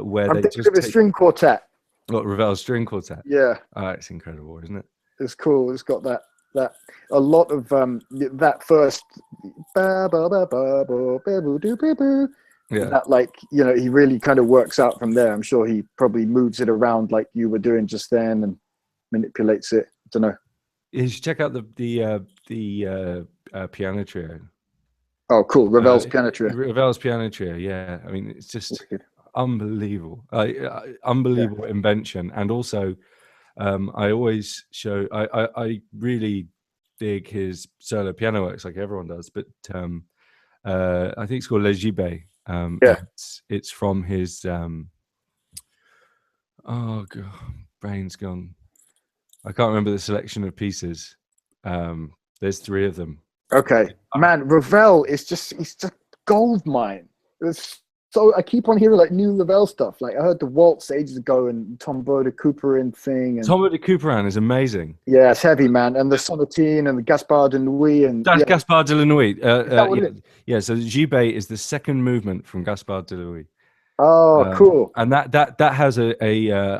Speaker 1: where
Speaker 2: I'm
Speaker 1: they
Speaker 2: thinking
Speaker 1: just
Speaker 2: of a string quartet.
Speaker 1: Ravel's string quartet.
Speaker 2: Yeah.
Speaker 1: Oh, it's incredible, isn't it?
Speaker 2: It's cool. It's got that a lot of that first that, like, you know, he really kind of works out from there. I'm sure he probably moves it around like you were doing just then and manipulates it. I don't know.
Speaker 1: You should check out the piano trio.
Speaker 2: Oh, cool. Ravel's piano trio.
Speaker 1: Ravel's piano trio. Yeah, I mean, it's just unbelievable, unbelievable invention. And also, I always show. I really dig his solo piano works, like everyone does. But I think it's called Les Gibet. It's from his. Oh god, brain's gone. I can't remember the selection of pieces. There's 3 of them.
Speaker 2: Okay, man, Ravel is he's just gold mine. So I keep on hearing like new Ravel stuff. Like I heard the waltz ages ago and Tombeau de Couperin thing. And
Speaker 1: Tombeau de Couperin is amazing.
Speaker 2: Yeah, it's heavy, man. And the sonatine and the Gaspard de Nuit and
Speaker 1: Gaspard de la Nuit. So Gibet is the second movement from Gaspard de la Nuit.
Speaker 2: Oh, cool.
Speaker 1: And that has a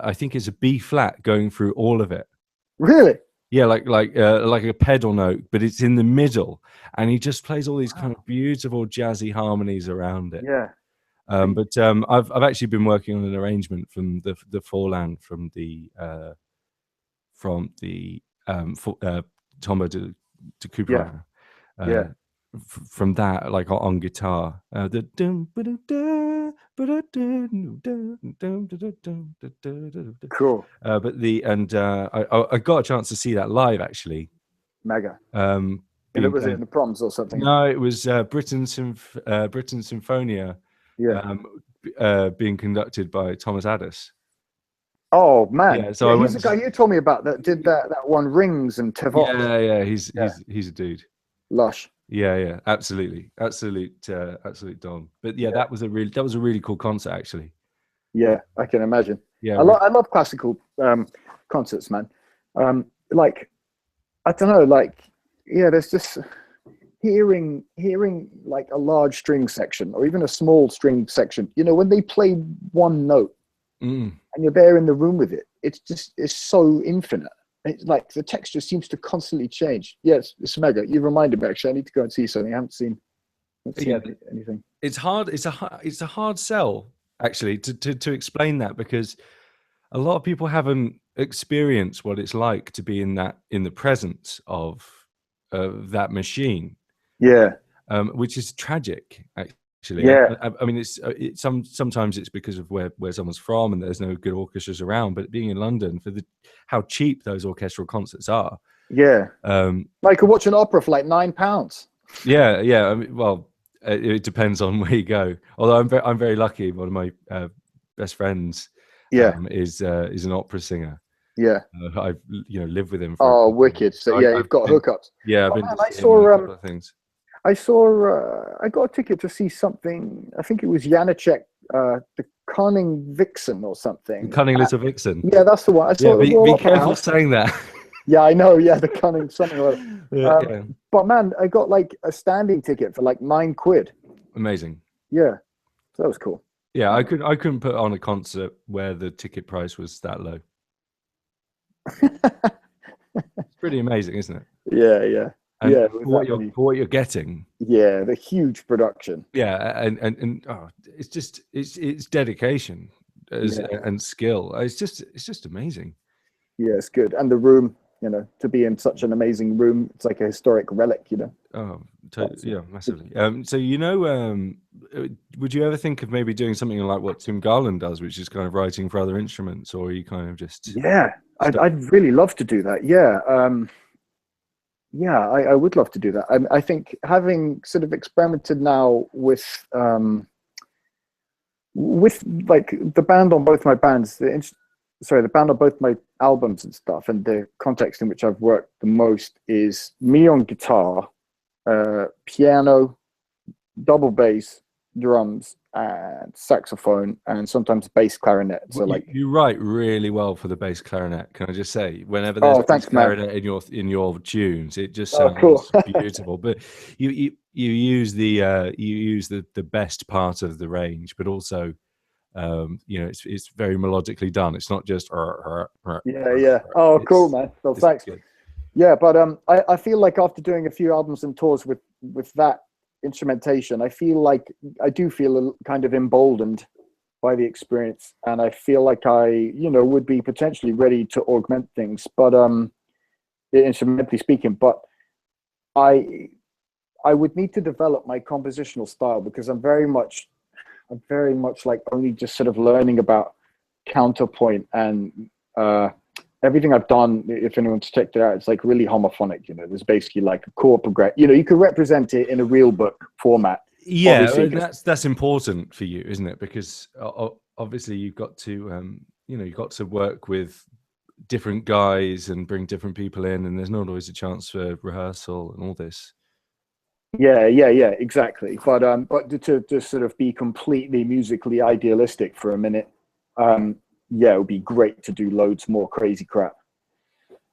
Speaker 1: I think it's a B flat going through all of it.
Speaker 2: Really?
Speaker 1: Yeah, like a pedal note, but it's in the middle, and he just plays all these kind of beautiful jazzy harmonies around it.
Speaker 2: Yeah.
Speaker 1: But I've actually been working on an arrangement from the Forland from the Tombeau de Couperin. From that, like on guitar,
Speaker 2: cool.
Speaker 1: But I got a chance to see that live actually.
Speaker 2: Mega. And was it in the Proms or something?
Speaker 1: No, it was Britain Symphonia. Being conducted by Thomas Addis.
Speaker 2: Oh man!
Speaker 1: Yeah, so
Speaker 2: he's the guy you told me about that did that one Rings and Tevot.
Speaker 1: Yeah, he's a dude.
Speaker 2: Lush.
Speaker 1: Yeah, absolutely, absolute don. But that was a really cool concert actually.
Speaker 2: Yeah, I can imagine.
Speaker 1: Yeah,
Speaker 2: I love classical concerts, man. Like I don't know, like there's just hearing like a large string section or even a small string section. You know, when they play one note and you're there in the room with it, it's so infinite. It's like the texture seems to constantly change. Yes, it's mega. You reminded me actually. I need to go and see something. I haven't seen anything.
Speaker 1: It's hard. It's a hard sell actually to explain that, because a lot of people haven't experienced what it's like to be in the presence of that machine.
Speaker 2: Yeah.
Speaker 1: Which is tragic actually.
Speaker 2: Yeah.
Speaker 1: I mean, sometimes it's because of where someone's from and there's no good orchestras around. But being in London, for how cheap those orchestral concerts are.
Speaker 2: Yeah. Like watch an opera for like £9.
Speaker 1: Yeah. I mean, well, it depends on where you go. Although I'm very lucky. One of my best friends, is an opera singer.
Speaker 2: Yeah.
Speaker 1: I've lived with him.
Speaker 2: Wicked. So you've got hookups.
Speaker 1: Yeah,
Speaker 2: I saw things. I got a ticket to see something. I think it was Janacek, the Cunning Vixen or something.
Speaker 1: The Cunning Little Vixen.
Speaker 2: Yeah, that's the one. I saw
Speaker 1: be careful saying that.
Speaker 2: Yeah, I know. Yeah, the Cunning something. But man, I got like a standing ticket for like £9.
Speaker 1: Amazing.
Speaker 2: Yeah, so that was cool.
Speaker 1: Yeah, I couldn't put on a concert where the ticket price was that low. It's pretty amazing, isn't it?
Speaker 2: Yeah, yeah,
Speaker 1: And
Speaker 2: yeah.
Speaker 1: for
Speaker 2: With
Speaker 1: what
Speaker 2: that
Speaker 1: you're
Speaker 2: many,
Speaker 1: for what you're getting,
Speaker 2: yeah, the huge production.
Speaker 1: yeah, and oh, it's just it's dedication
Speaker 2: Yeah,
Speaker 1: and skill. It's just amazing.
Speaker 2: yeah, it's good. And the room, to be in such an amazing room, it's like a historic relic.
Speaker 1: Oh,
Speaker 2: That's
Speaker 1: yeah, massively. So would you ever think of maybe doing something like what Tim Garland does, which is kind of writing for other instruments, or are you kind of just
Speaker 2: yeah. I'd
Speaker 1: stuck?
Speaker 2: I'd really love to do that. Yeah, yeah, I would love to do that. I think having sort of experimented now with like the band on both my bands, the band on both my albums and stuff, and the context in which I've worked the most is me on guitar, piano, double bass, drums, and saxophone, and sometimes bass clarinet. So
Speaker 1: Well,
Speaker 2: like,
Speaker 1: you write really well for the bass clarinet. Can I just say, whenever there's
Speaker 2: oh,
Speaker 1: bass
Speaker 2: thanks, man.
Speaker 1: clarinet in your tunes, it just
Speaker 2: Oh, cool.
Speaker 1: sounds beautiful. But you use the best part of the range, but also it's very melodically done. It's not just
Speaker 2: Yeah, yeah. Oh, cool, man. Well,
Speaker 1: it's
Speaker 2: thanks.
Speaker 1: good.
Speaker 2: Yeah, but I feel like after doing a few albums and tours with that instrumentation, I feel like I do feel kind of emboldened by the experience, and I feel like I would be potentially ready to augment things, but instrumentally speaking. But I I would need to develop my compositional style because I'm very much like only just sort of learning about counterpoint and everything I've done. If anyone's checked it out, it's like really homophonic. There's basically like a chord progression. You could represent it in a real book format.
Speaker 1: Yeah,
Speaker 2: Obviously,
Speaker 1: that's important for you, isn't it? Because obviously you've got to you've got to work with different guys and bring different people in, and there's not always a chance for rehearsal and all this.
Speaker 2: yeah, exactly. But to just sort of be completely musically idealistic for a minute, yeah, it would be great to do loads more crazy crap.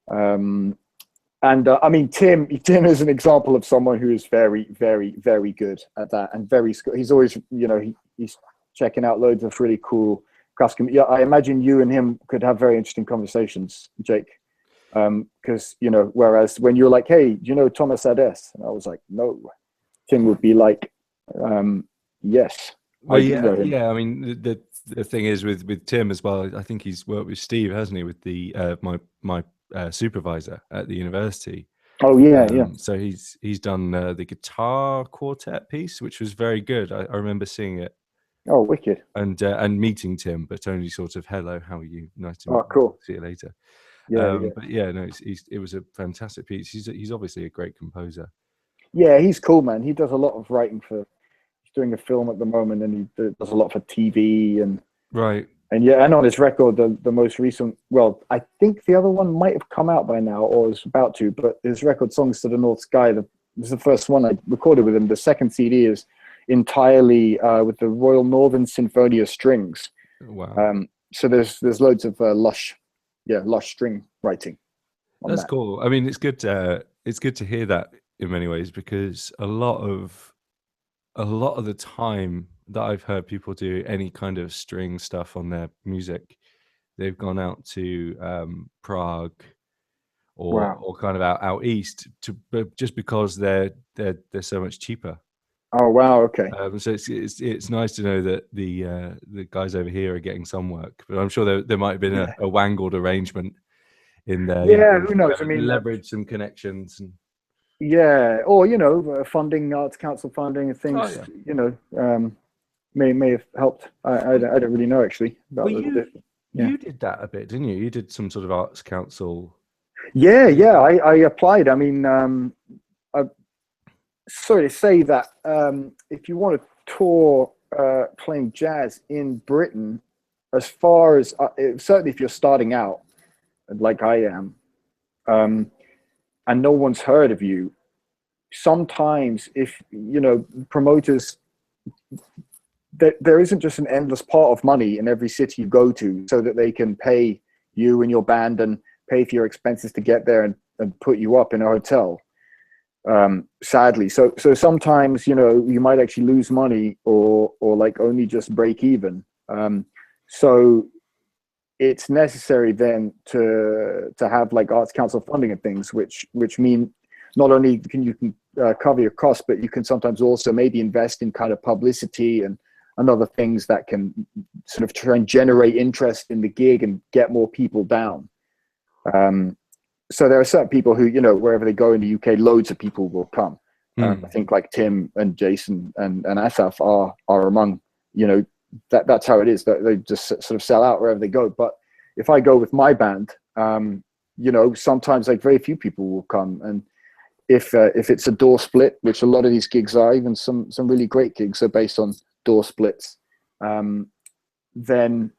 Speaker 2: And I mean, Tim is an example of someone who is very, very, very good at that, and he's always, he's checking out loads of really cool classical. Yeah, I imagine you and him could have very interesting conversations, Jake. Because whereas when you're like, hey, do you know Thomas Adès? And I was like, no. Tim would be like, yes,
Speaker 1: Well,
Speaker 2: I do know him.
Speaker 1: yeah. I mean, the thing is with Tim as well. I think he's worked with Steve, hasn't he? With the my supervisor at the university.
Speaker 2: Oh yeah, yeah.
Speaker 1: So he's done the guitar quartet piece, which was very good. I remember seeing it.
Speaker 2: Oh, wicked.
Speaker 1: And meeting Tim, but only sort of hello, how are you? Nice to meet
Speaker 2: Oh,
Speaker 1: you.
Speaker 2: cool.
Speaker 1: See you later.
Speaker 2: Yeah, yeah.
Speaker 1: But yeah, no, it was a fantastic piece. He's obviously a great composer.
Speaker 2: Yeah, he's cool, man. He does a lot of writing he's doing a film at the moment, and he does a lot for TV and
Speaker 1: Right.
Speaker 2: And yeah, and on his record, the most recent, well, I think the other one might have come out by now or is about to, but his record, Songs to the North Sky, this is the first one I recorded with him. The second CD is entirely with the Royal Northern Sinfonia strings.
Speaker 1: Wow.
Speaker 2: So there's loads of lush string writing.
Speaker 1: That's cool. I mean, it's good to hear that in many ways, because a lot of the time that I've heard people do any kind of string stuff on their music, they've gone out to Prague or kind of out east but just because they're so much cheaper.
Speaker 2: Oh wow, okay.
Speaker 1: So it's nice to know that the guys over here are getting some work, but I'm sure there might have been a wangled arrangement in there.
Speaker 2: Yeah, who knows? I mean,
Speaker 1: leverage some connections and
Speaker 2: or funding, arts council funding and things.
Speaker 1: Oh, yeah.
Speaker 2: May have helped. I don't really know actually about
Speaker 1: you did that a bit, didn't you? You did some sort of arts council.
Speaker 2: Yeah. I applied. I mean, sorry to say that if you want to tour playing jazz in Britain, as far as certainly if you're starting out, like I am, and no one's heard of you, sometimes if promoters, there isn't just an endless pot of money in every city you go to so that they can pay you and your band and pay for your expenses to get there and put you up in a hotel. sadly. So sometimes, you know, you might actually lose money or like only just break even. So it's necessary then to have like arts council funding and things, which mean not only can you cover your costs, but you can sometimes also maybe invest in kind of publicity and other things that can sort of try and generate interest in the gig and get more people down. So there are certain people who, you know, wherever they go in the UK, loads of people will come. I think like Tim and Jason and Asaf are among, you know, that's how it is, that they just sort of sell out wherever they go. But if I go with my band, you know, sometimes like very few people will come. And if it's a door split, which a lot of these gigs are, even some really great gigs are based on door splits, then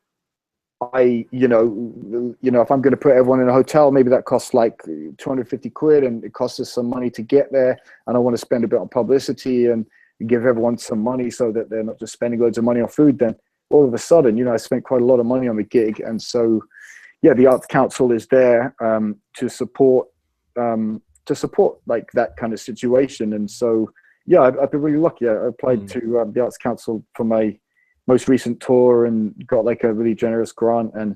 Speaker 2: you know, if I'm going to put everyone in a hotel, maybe that costs like 250 quid and it costs us some money to get there. And I want to spend a bit on publicity and give everyone some money so that they're not just spending loads of money on food. Then all of a sudden, you know, I spent quite a lot of money on the gig. And so, yeah, the Arts Council is there to support like that kind of situation. And so, yeah, I've been really lucky. I applied to the Arts Council for my most recent tour and got like a really generous grant, and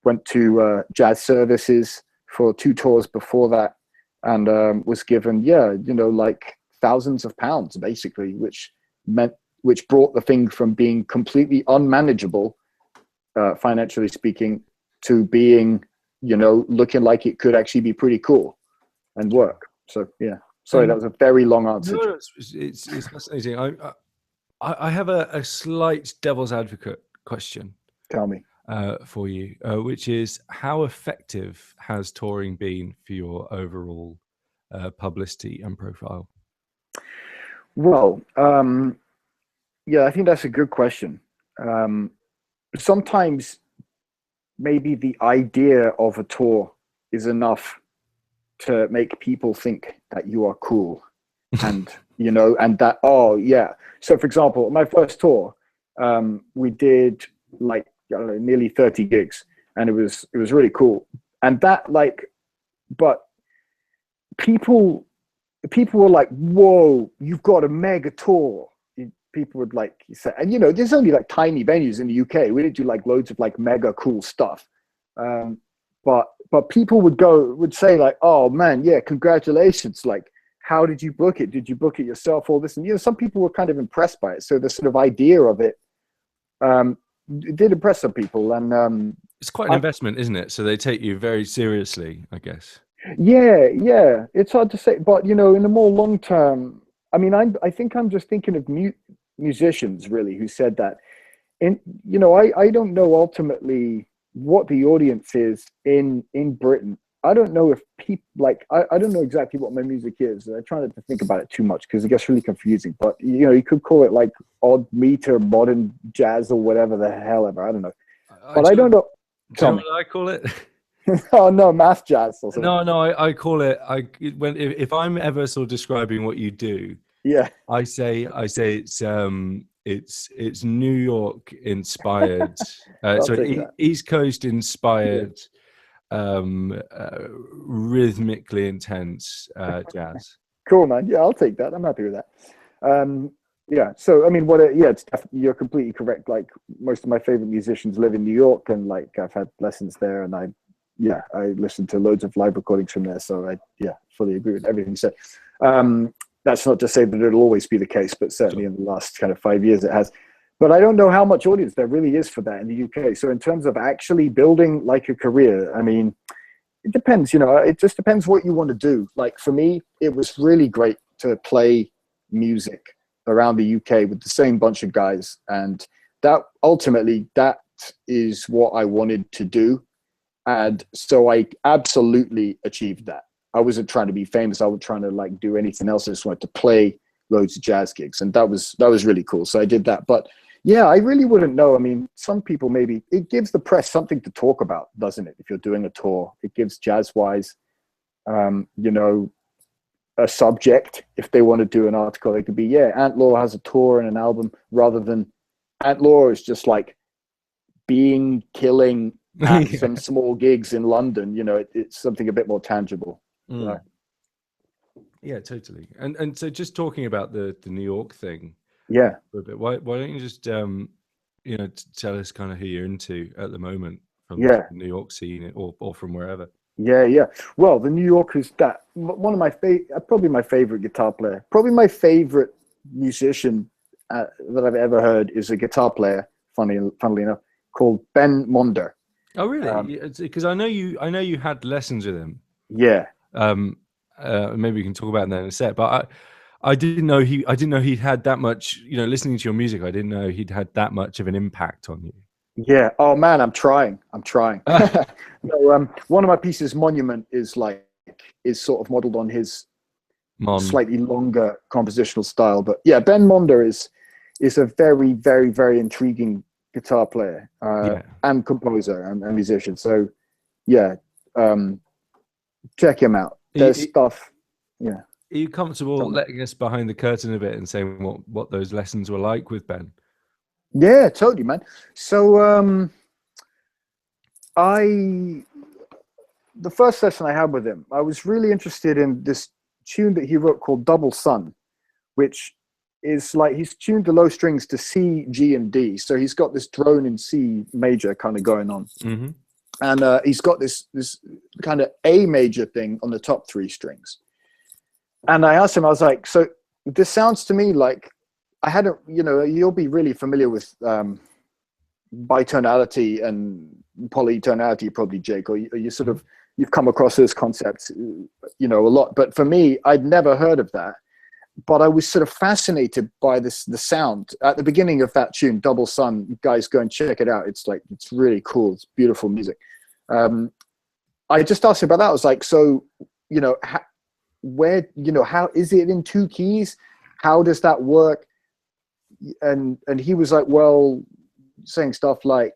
Speaker 2: went to Jazz Services for 2 tours before that, and was given, yeah, you know, like thousands of pounds basically, which brought the thing from being completely unmanageable, financially speaking, to being, you know, looking like it could actually be pretty cool and work. So yeah, sorry, that was a very long answer.
Speaker 1: No, it's fascinating. I have a slight devil's advocate question.
Speaker 2: Tell me.
Speaker 1: For you, which is, how effective has touring been for your overall publicity and profile?
Speaker 2: Well, yeah, I think that's a good question. Sometimes maybe the idea of a tour is enough to make people think that you are cool. And, you know, and that, oh yeah. So for example, my first tour, we did like, I don't know, nearly 30 gigs, and it was really cool. And that, like, but people were like, whoa, you've got a mega tour. People would like say, and you know, there's only like tiny venues in the UK. We didn't do like loads of like mega cool stuff. But people would say like, oh man, yeah, congratulations. Like, how did you book it? Did you book it yourself? All this, and you know, some people were kind of impressed by it. So the sort of idea of it, it did impress some people. And
Speaker 1: it's quite an investment, isn't it? So they take you very seriously, I guess.
Speaker 2: Yeah, it's hard to say, but you know, in the more long term, I mean, I think I'm just thinking of musicians really who said that. And you know, I don't know ultimately what the audience is in Britain. I don't know if people like, I don't know exactly what my music is. I try not to think about it too much because it gets really confusing. But you know, you could call it like odd meter, modern jazz, or whatever the hell ever. I don't know. But I don't know.
Speaker 1: Do you know what I call it?
Speaker 2: Oh no, math jazz or something.
Speaker 1: No, I call it, if I'm ever sort of describing what you do,
Speaker 2: yeah,
Speaker 1: I say it's New York inspired, East Coast inspired, rhythmically intense jazz.
Speaker 2: Cool, man. Yeah, I'll take that. I'm happy with that. Yeah, so I mean, it's definitely, you're completely correct. Like, most of my favorite musicians live in New York, and like I've had lessons there, and I listened to loads of live recordings from there. So I fully agree with everything you said. That's not to say that it'll always be the case, but certainly in the last kind of 5 years it has. But I don't know how much audience there really is for that in the UK. So in terms of actually building like a career, I mean, it depends, you know, it just depends what you want to do. Like for me, it was really great to play music around the UK with the same bunch of guys. And that ultimately, that is what I wanted to do. And so I absolutely achieved that. I wasn't trying to be famous. I wasn't trying to like do anything else. I just wanted to play loads of jazz gigs. And that was really cool. So I did that. But yeah, I really wouldn't know. I mean, some people, maybe it gives the press something to talk about, doesn't it? If you're doing a tour, it gives Jazzwise, you know, a subject. If they want to do an article, it could be, Antlaw has a tour and an album, rather than Antlaw is just like killing at some small gigs in London. You know, it's something a bit more tangible.
Speaker 1: Yeah, totally. And so just talking about the New York thing
Speaker 2: Yeah.
Speaker 1: for a bit, why don't you just tell us kind of who you're into at the moment from the
Speaker 2: Yeah.
Speaker 1: New York scene or from wherever.
Speaker 2: Yeah, yeah. Well, the New Yorkers, that one of my probably my favorite guitar player, probably my favorite musician that I've ever heard is a guitar player. Funnily enough, called Ben Monder.
Speaker 1: Oh, really? Because I know you had lessons with him.
Speaker 2: Yeah,
Speaker 1: Maybe we can talk about that in a sec. But I didn't know he'd had that much. Listening to your music, I didn't know he'd had that much of an impact on you.
Speaker 2: yeah. Oh man, I'm trying. No, one of my pieces, Monument, is sort of modeled on his slightly longer compositional style. But yeah, Ben Monder is a very, very, very intriguing guitar player and composer and musician. So yeah, check him out. There's stuff. Yeah.
Speaker 1: Are you comfortable letting us behind the curtain a bit and saying what those lessons were like with Ben?
Speaker 2: Yeah, totally, man. So the first session I had with him, I was really interested in this tune that he wrote called Double Sun, which is like he's tuned the low strings to C, G, and D. So he's got this drone in C major kind of going on.
Speaker 1: Mm-hmm.
Speaker 2: And he's got this kind of A major thing on the top three strings. And I asked him, I was like, so this sounds to me like I hadn't, you'll be really familiar with bitonality and polytonality, probably, Jake, or you sort of, you've come across those concepts, a lot. But for me, I'd never heard of that. But I was sort of fascinated by the sound at the beginning of that tune, Double Sun. Guys, go and check it out. It's really cool. It's beautiful music. I just asked him about that. I was like, so, how is it in two keys? How does that work? And he was like, well, saying stuff like,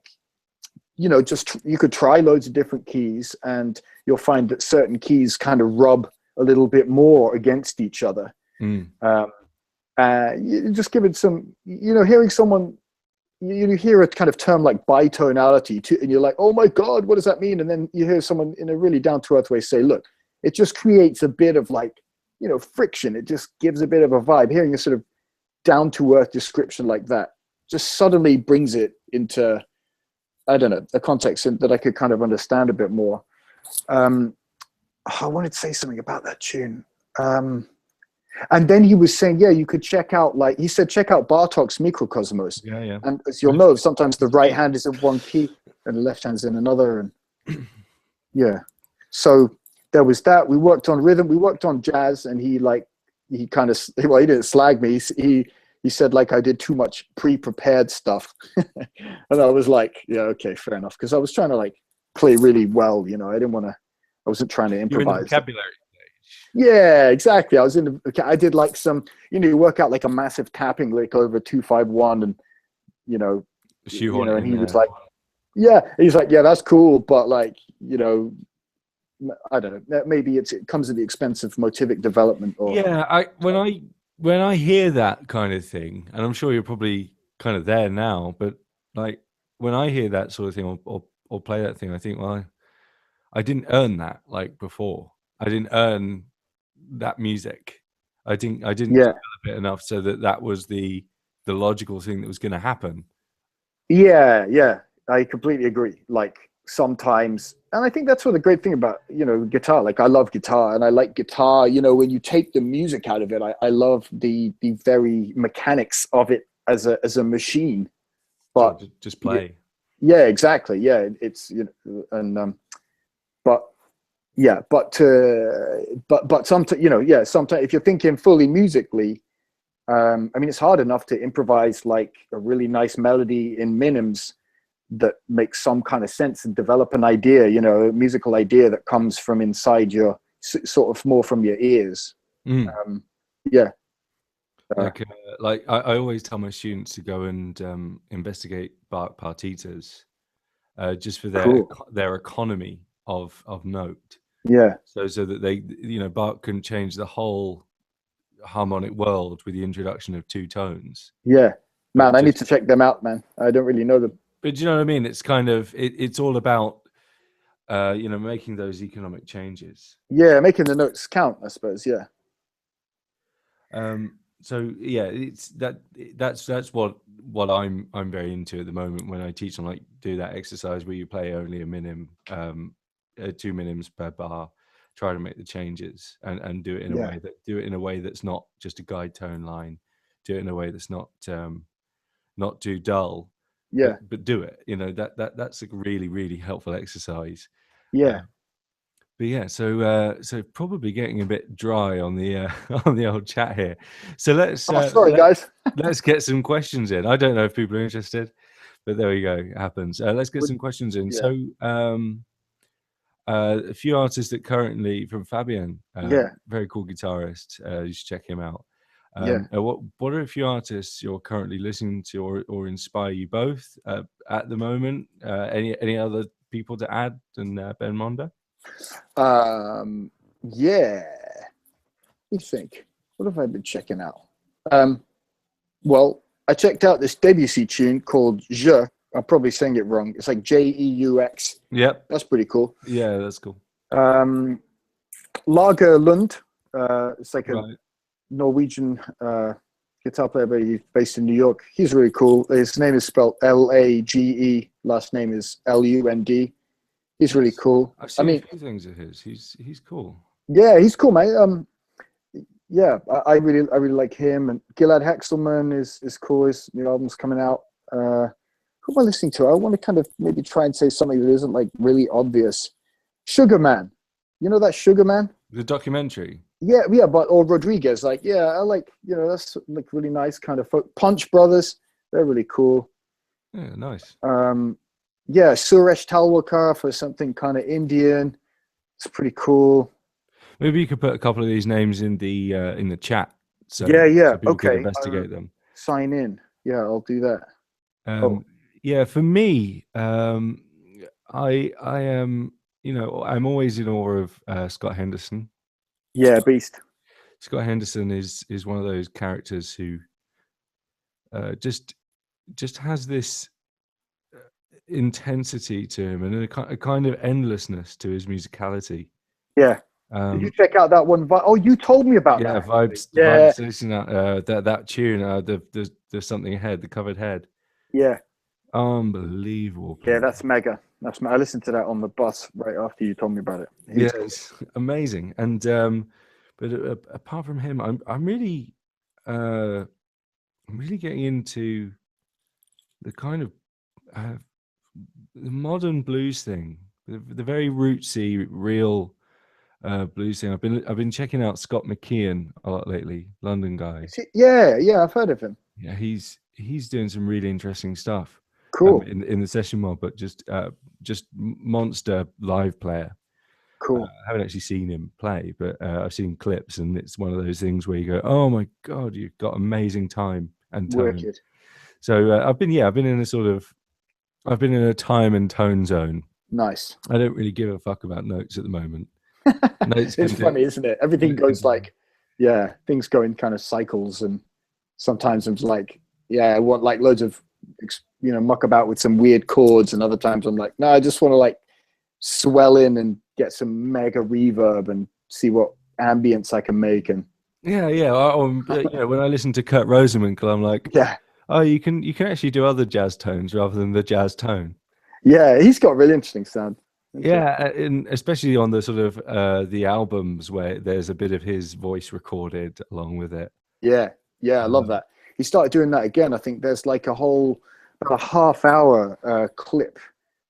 Speaker 2: just you could try loads of different keys and you'll find that certain keys kind of rub a little bit more against each other. You just give it some, hearing someone, you hear a kind of term like bitonality too, and you're like, oh my God, what does that mean? And then you hear someone in a really down-to-earth way say, look, it just creates a bit of friction. It just gives a bit of a vibe. Hearing a sort of down-to-earth description like that just suddenly brings it into, I don't know, a context that I could kind of understand a bit more. I wanted to say something about that tune. And then he was saying, yeah, you could check out, he said, check out Bartok's Microcosmos.
Speaker 1: Yeah.
Speaker 2: And as you'll know, sometimes the right hand is in one key and the left hand's in another. And yeah. So there was that. We worked on rhythm. We worked on jazz. And he didn't slag me. He said, I did too much pre-prepared stuff. And I was like, yeah, okay, fair enough. Because I was trying to, play really well. I wasn't trying to improvise.
Speaker 1: You're in the vocabulary.
Speaker 2: Yeah, exactly. I did some, you work out a massive tapping lick over 2-5-1 and, and he was like, yeah, he's like, yeah, that's cool. But I don't know, maybe it comes at the expense of motivic development. Or
Speaker 1: yeah, when I hear that kind of thing, and I'm sure you're probably kind of there now, but when I hear that sort of thing or play that thing, I think, well, I didn't earn that before. I didn't earn that music. I didn't develop it enough so that was the logical thing that was going to happen.
Speaker 2: Yeah, I completely agree. Sometimes, and I think that's what the great thing about guitar. I love guitar, and I like guitar. When you take the music out of it, I love the very mechanics of it as a machine. But
Speaker 1: so just play.
Speaker 2: Yeah, exactly. Yeah, it's but sometimes sometimes if you're thinking fully musically, it's hard enough to improvise a really nice melody in minims that makes some kind of sense and develop an idea, a musical idea that comes from inside your sort of more from your ears.
Speaker 1: I always tell my students to go and investigate Bach partitas just for their economy of note.
Speaker 2: Yeah.
Speaker 1: So that they, Bach can change the whole harmonic world with the introduction of two tones.
Speaker 2: Yeah, man, I need to check them out, man. I don't really know them.
Speaker 1: But do you know what I mean? It's kind of it's all about making those economic changes.
Speaker 2: Yeah, making the notes count, I suppose. Yeah.
Speaker 1: So yeah, that's what I'm very into at the moment when I teach them, like do that exercise where you play only a minim, 2 minims per bar, try to make the changes and do it in a way that's not just a guide tone line, do it in a way that's not too dull, but do it. That's a really, really helpful exercise. But yeah, so probably getting a bit dry on the on the old chat here. So
Speaker 2: sorry, guys.
Speaker 1: let's get some questions in. I don't know if people are interested, but there we go. It happens. Let's get some questions in. So a few artists that currently from Fabian, very cool guitarist. You should check him out. What are a few artists you're currently listening to or inspire you both at the moment? Any other people to add than Ben Monder?
Speaker 2: You think, what have I been checking out? Well, I checked out this Debussy tune called Je. I'm probably saying it wrong. It's like Jeux.
Speaker 1: Yep,
Speaker 2: that's pretty cool.
Speaker 1: Yeah, that's cool.
Speaker 2: Lagerlund. It's like a Norwegian guitar player, but he's based in New York. He's really cool. His name is spelled Lage. Last name is Lund. He's really cool.
Speaker 1: I've seen a few things of his. He's cool.
Speaker 2: Yeah, he's cool, mate. I really like him. And Gilad Hexelman is cool. His new album's coming out. Who am I listening to? I want to kind of maybe try and say something that isn't like really obvious. Sugar Man. You know that Sugar Man?
Speaker 1: The documentary.
Speaker 2: Yeah, or Rodriguez. Like, I like, that's like really nice kind of folk. Punch Brothers. They're really cool.
Speaker 1: Yeah, nice.
Speaker 2: Suresh Talwalkar for something kind of Indian. It's pretty cool.
Speaker 1: Maybe you could put a couple of these names in the chat. So people can investigate them.
Speaker 2: Sign in. Yeah, I'll do that.
Speaker 1: Yeah, for me, I am, I'm always in awe of Scott Henderson.
Speaker 2: Yeah, beast.
Speaker 1: Scott Henderson is one of those characters who just has this intensity to him and a kind of endlessness to his musicality.
Speaker 2: Yeah. Did you check out that one? Oh, you told me about that.
Speaker 1: Vibes. That tune. There's something ahead. The covered head.
Speaker 2: Yeah.
Speaker 1: Unbelievable.
Speaker 2: Yeah, that's mega. I listened to that on the bus right after you told me about it.
Speaker 1: It's amazing. And but apart from him, I'm really getting into the kind of the modern blues thing, the very rootsy, real blues thing. I've been checking out Scott Mckeon a lot lately, London guy.
Speaker 2: Yeah, I've heard of him.
Speaker 1: Yeah, he's doing some really interesting stuff.
Speaker 2: Cool.
Speaker 1: In the session mod, but just monster live player.
Speaker 2: Cool.
Speaker 1: I haven't actually seen him play, but I've seen clips, and it's one of those things where you go, "Oh my god, you've got amazing time and tone."
Speaker 2: Wicked.
Speaker 1: So I've been in a time and tone zone.
Speaker 2: Nice.
Speaker 1: I don't really give a fuck about notes at the moment.
Speaker 2: It's funny, isn't it? Everything goes like, things go in kind of cycles, and sometimes I'm like, I want like loads of, muck about with some weird chords, and other times I'm like, no, I just want to like swell in and get some mega reverb and see what ambience I can make. And
Speaker 1: when I listen to Kurt Rosenwinkel, I'm like, oh, you can actually do other jazz tones rather than the jazz tone.
Speaker 2: Yeah, he's got really interesting sound.
Speaker 1: And especially on the sort of the albums where there's a bit of his voice recorded along with it.
Speaker 2: Yeah, I love that. He started doing that again. I think there's like about a half-hour clip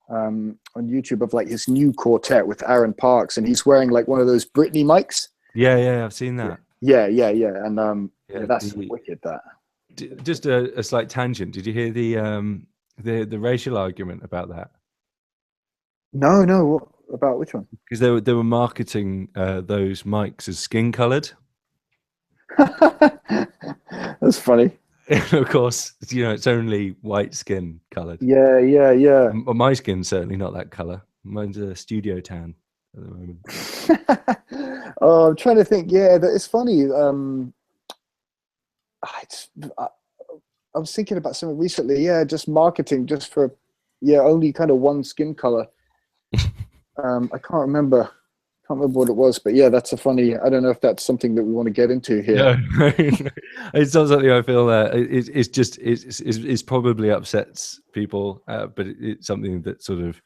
Speaker 2: on YouTube of like his new quartet with Aaron Parks, and he's wearing like one of those Britney mics.
Speaker 1: Yeah, I've seen that.
Speaker 2: Yeah, and that's wicked. That.
Speaker 1: Just a slight tangent. Did you hear the racial argument about that?
Speaker 2: No. What about which one?
Speaker 1: Because they were marketing those mics as skin colored.
Speaker 2: That's funny.
Speaker 1: Of course, it's only white skin colored.
Speaker 2: Yeah.
Speaker 1: My skin's certainly not that color. Mine's a studio tan at the moment.
Speaker 2: I'm trying to think. Yeah, it's funny. I was thinking about something recently. Yeah, just marketing just for only kind of one skin color. I can't remember remember what it was, but yeah, that's a funny. I don't know if that's something that we want to get into here.
Speaker 1: No, it's not something I feel it's just it's probably upsets people, but it's something that sort of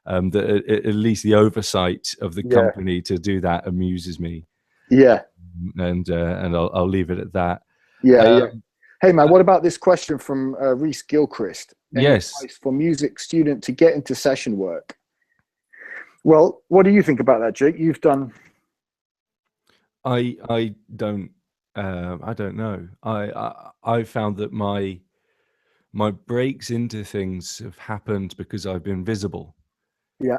Speaker 1: that at least the oversight of the
Speaker 2: Yeah,
Speaker 1: company to do that amuses me,
Speaker 2: yeah,
Speaker 1: and I'll leave it at that.
Speaker 2: yeah, yeah.
Speaker 1: Um,
Speaker 2: Hey man, what about this question from Reese Gilchrist? Any
Speaker 1: yes,
Speaker 2: advice for music student to get into session work? Well, what do you think about that, Jake? You've done.
Speaker 1: I don't I don't know. I found that my breaks into things have happened because I've been visible.
Speaker 2: Yeah,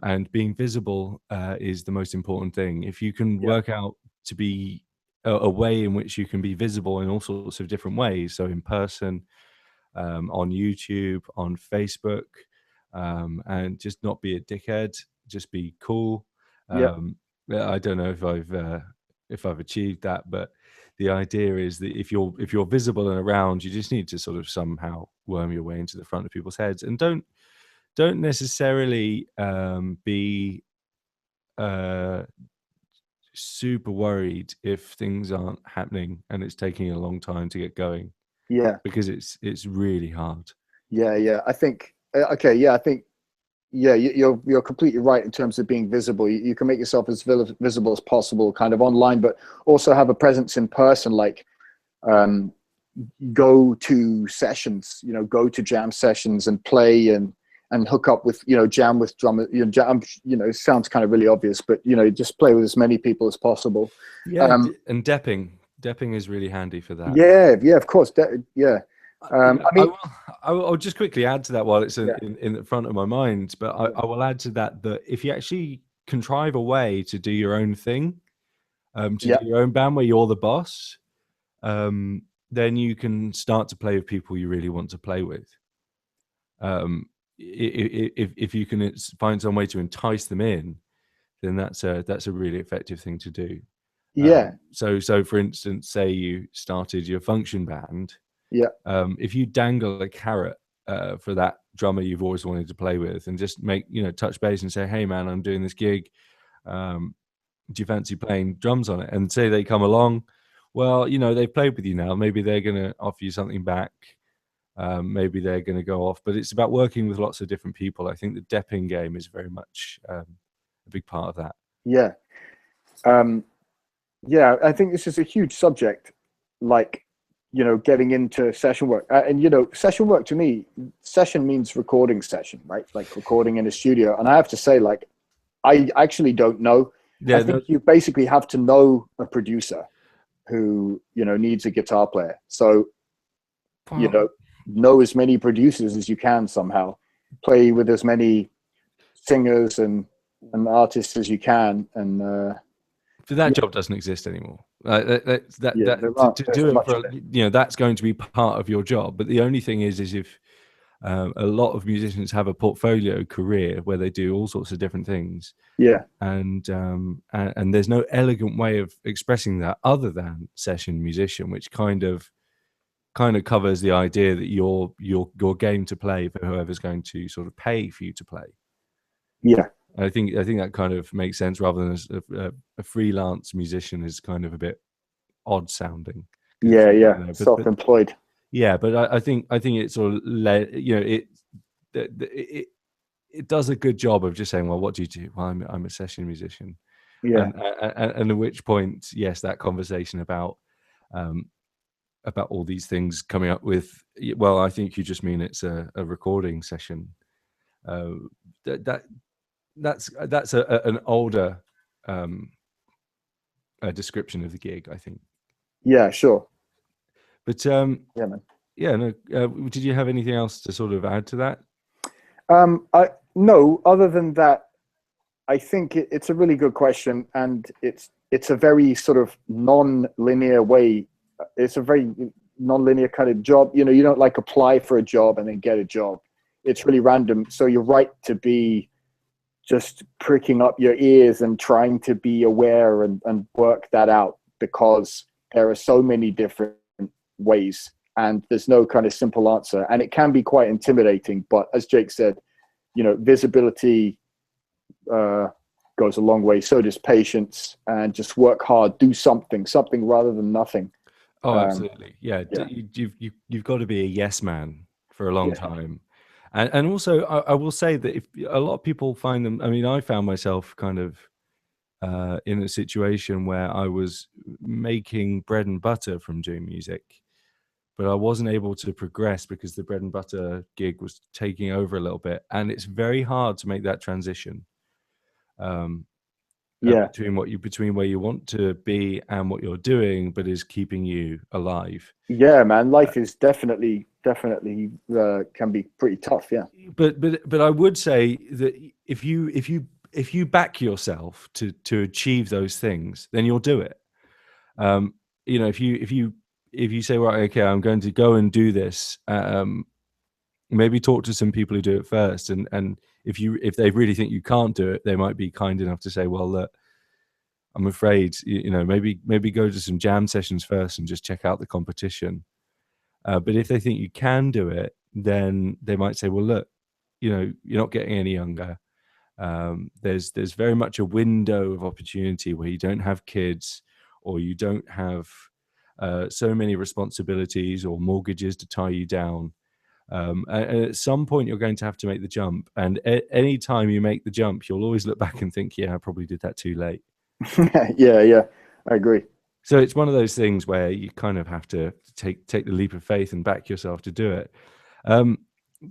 Speaker 1: And being visible is the most important thing. If you can
Speaker 2: yeah,
Speaker 1: work out to be a way in which you can be visible in all sorts of different ways, so in person, on YouTube, on Facebook, and just not be a dickhead, just be cool.
Speaker 2: yeah,
Speaker 1: Yeah, I don't know if I've achieved that, but the idea is that if you're visible and around, you just need to sort of somehow worm your way into the front of people's heads, and don't necessarily be uh, super worried if things aren't happening and it's taking a long time to get going,
Speaker 2: yeah,
Speaker 1: because it's really hard.
Speaker 2: yeah, yeah. I think. Okay, yeah, I think. Yeah, you're completely right in terms of being visible. You can make yourself as visible as possible, kind of online, but also have a presence in person. Like, um, go to sessions, go to jam sessions and play and hook up with, jam with drummers. It sounds kind of really obvious, but just play with as many people as possible.
Speaker 1: Yeah,
Speaker 2: Um,
Speaker 1: and depping is really handy for that.
Speaker 2: yeah, yeah, of course, yeah.
Speaker 1: You
Speaker 2: I
Speaker 1: know,
Speaker 2: mean,
Speaker 1: I'll just quickly add to that while it's
Speaker 2: yeah,
Speaker 1: in the front of my mind, but
Speaker 2: yeah,
Speaker 1: I will add to that if you actually contrive a way to do your own thing, to
Speaker 2: yeah,
Speaker 1: do your own band where you're the boss, then you can start to play with people you really want to play with. If you can find some way to entice them in, then that's a really effective thing to do.
Speaker 2: yeah,
Speaker 1: So for instance, say you started your function band,
Speaker 2: yeah,
Speaker 1: if you dangle a carrot for that drummer you've always wanted to play with, and just touch base and say, hey man, I'm doing this gig, do you fancy playing drums on it? And say they come along, well, they've played with you now, maybe they're going to offer you something back, maybe they're going to go off, but it's about working with lots of different people. I think the depping game is very much a big part of that.
Speaker 2: yeah. Yeah, I think this is a huge subject, like, getting into session work. And, session work to me, session means recording session, right? Like recording in a studio. And I have to say, like, I actually don't know. I
Speaker 1: Yeah,
Speaker 2: think you basically have to know a producer who, needs a guitar player. So, you
Speaker 1: well,
Speaker 2: know as many producers as you can somehow, play with as many singers and artists as you can. And,
Speaker 1: but that
Speaker 2: yeah,
Speaker 1: job doesn't exist anymore. That
Speaker 2: yeah,
Speaker 1: to
Speaker 2: there
Speaker 1: do
Speaker 2: isn't
Speaker 1: it
Speaker 2: much
Speaker 1: for,
Speaker 2: of it.
Speaker 1: that's going to be part of your job. But the only thing is if a lot of musicians have a portfolio career where they do all sorts of different things,
Speaker 2: Yeah.
Speaker 1: and there's no elegant way of expressing that other than session musician, which kind of covers the idea that you're game to play for whoever's going to sort of pay for you to play.
Speaker 2: Yeah.
Speaker 1: I think that kind of makes sense, rather than a freelance musician is kind of a bit odd sounding.
Speaker 2: Yeah, yeah,
Speaker 1: But
Speaker 2: self-employed.
Speaker 1: yeah, but I think it sort of it does a good job of just saying, well, what do you do? Well, I'm a session musician,
Speaker 2: Yeah,
Speaker 1: and at which point, yes, that conversation about all these things coming up with, well, I think you just mean it's a recording session. Uh, that's an older description of the gig, I think.
Speaker 2: yeah, sure.
Speaker 1: But
Speaker 2: Yeah, man.
Speaker 1: yeah, no. Did you have anything else to sort of add to that?
Speaker 2: I no, other than that, I think it's a really good question, and it's a very sort of non-linear way. It's a very non-linear kind of job. You don't like apply for a job and then get a job. It's really random. So you're right to be just pricking up your ears and trying to be aware and work that out, because there are so many different ways and there's no kind of simple answer, and it can be quite intimidating. But as Jake said, visibility, goes a long way. So does patience, and just work hard, do something rather than nothing.
Speaker 1: Oh, absolutely. Yeah.
Speaker 2: Yeah.
Speaker 1: You've got to be a yes man for a long
Speaker 2: Yeah.
Speaker 1: time. And also, I will say that if a lot of people find them, I mean, I found myself kind of in a situation where I was making bread and butter from doing music, but I wasn't able to progress because the bread and butter gig was taking over a little bit. And it's very hard to make that transition.
Speaker 2: Yeah.
Speaker 1: Between where you want to be and what you're doing, but is keeping you alive.
Speaker 2: Yeah, man. Life is definitely can be pretty tough. Yeah.
Speaker 1: But I would say that if you back yourself to achieve those things, then you'll do it. You know, if you say, right, okay, I'm going to go and do this, maybe talk to some people who do it first, and if they really think you can't do it, they might be kind enough to say, well, look, I'm afraid, you know, maybe go to some jam sessions first and just check out the competition. But if they think you can do it, then they might say, well, look, you know, you're not getting any younger. There's very much a window of opportunity where you don't have kids, or you don't have so many responsibilities or mortgages to tie you down. And at some point, you're going to have to make the jump. And any time you make the jump, you'll always look back and think, yeah, I probably did that too late.
Speaker 2: Yeah, I agree.
Speaker 1: So it's one of those things where you kind of have to take the leap of faith and back yourself to do it.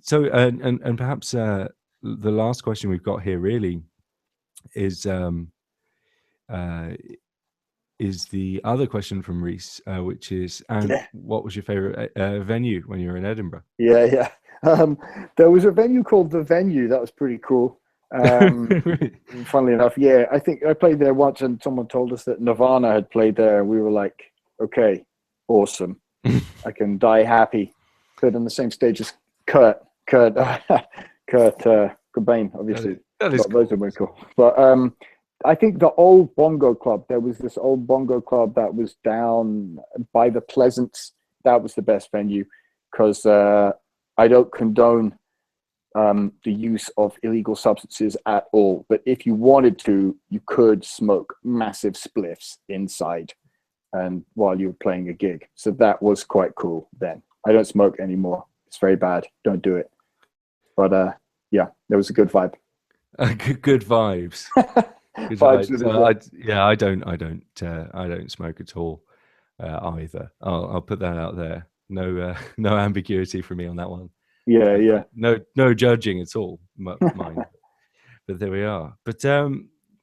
Speaker 1: So and perhaps the last question we've got here really is the other question from Reese, which is, what was your favorite venue when you were in Edinburgh?
Speaker 2: Yeah. There was a venue called The Venue that was pretty cool. Funnily enough, yeah, I think I played there once, and someone told us that Nirvana had played there, and we were like, okay, awesome. I can die happy. Played on the same stage as Kurt Cobain, obviously.
Speaker 1: That is cool.
Speaker 2: Those are very cool. But I think the old bongo club, there was this old bongo club that was down by the Pleasance. That was the best venue, because I don't condone the use of illegal substances at all. But if you wanted to, you could smoke massive spliffs inside and while you were playing a gig. So that was quite cool then. I don't smoke anymore. It's very bad. Don't do it. But yeah, there was a good vibe.
Speaker 1: Good vibes. Good vibes. I don't smoke at all either. I'll put that out there. No ambiguity for me on that one.
Speaker 2: Yeah.
Speaker 1: No judging at all, mine. But there we are. But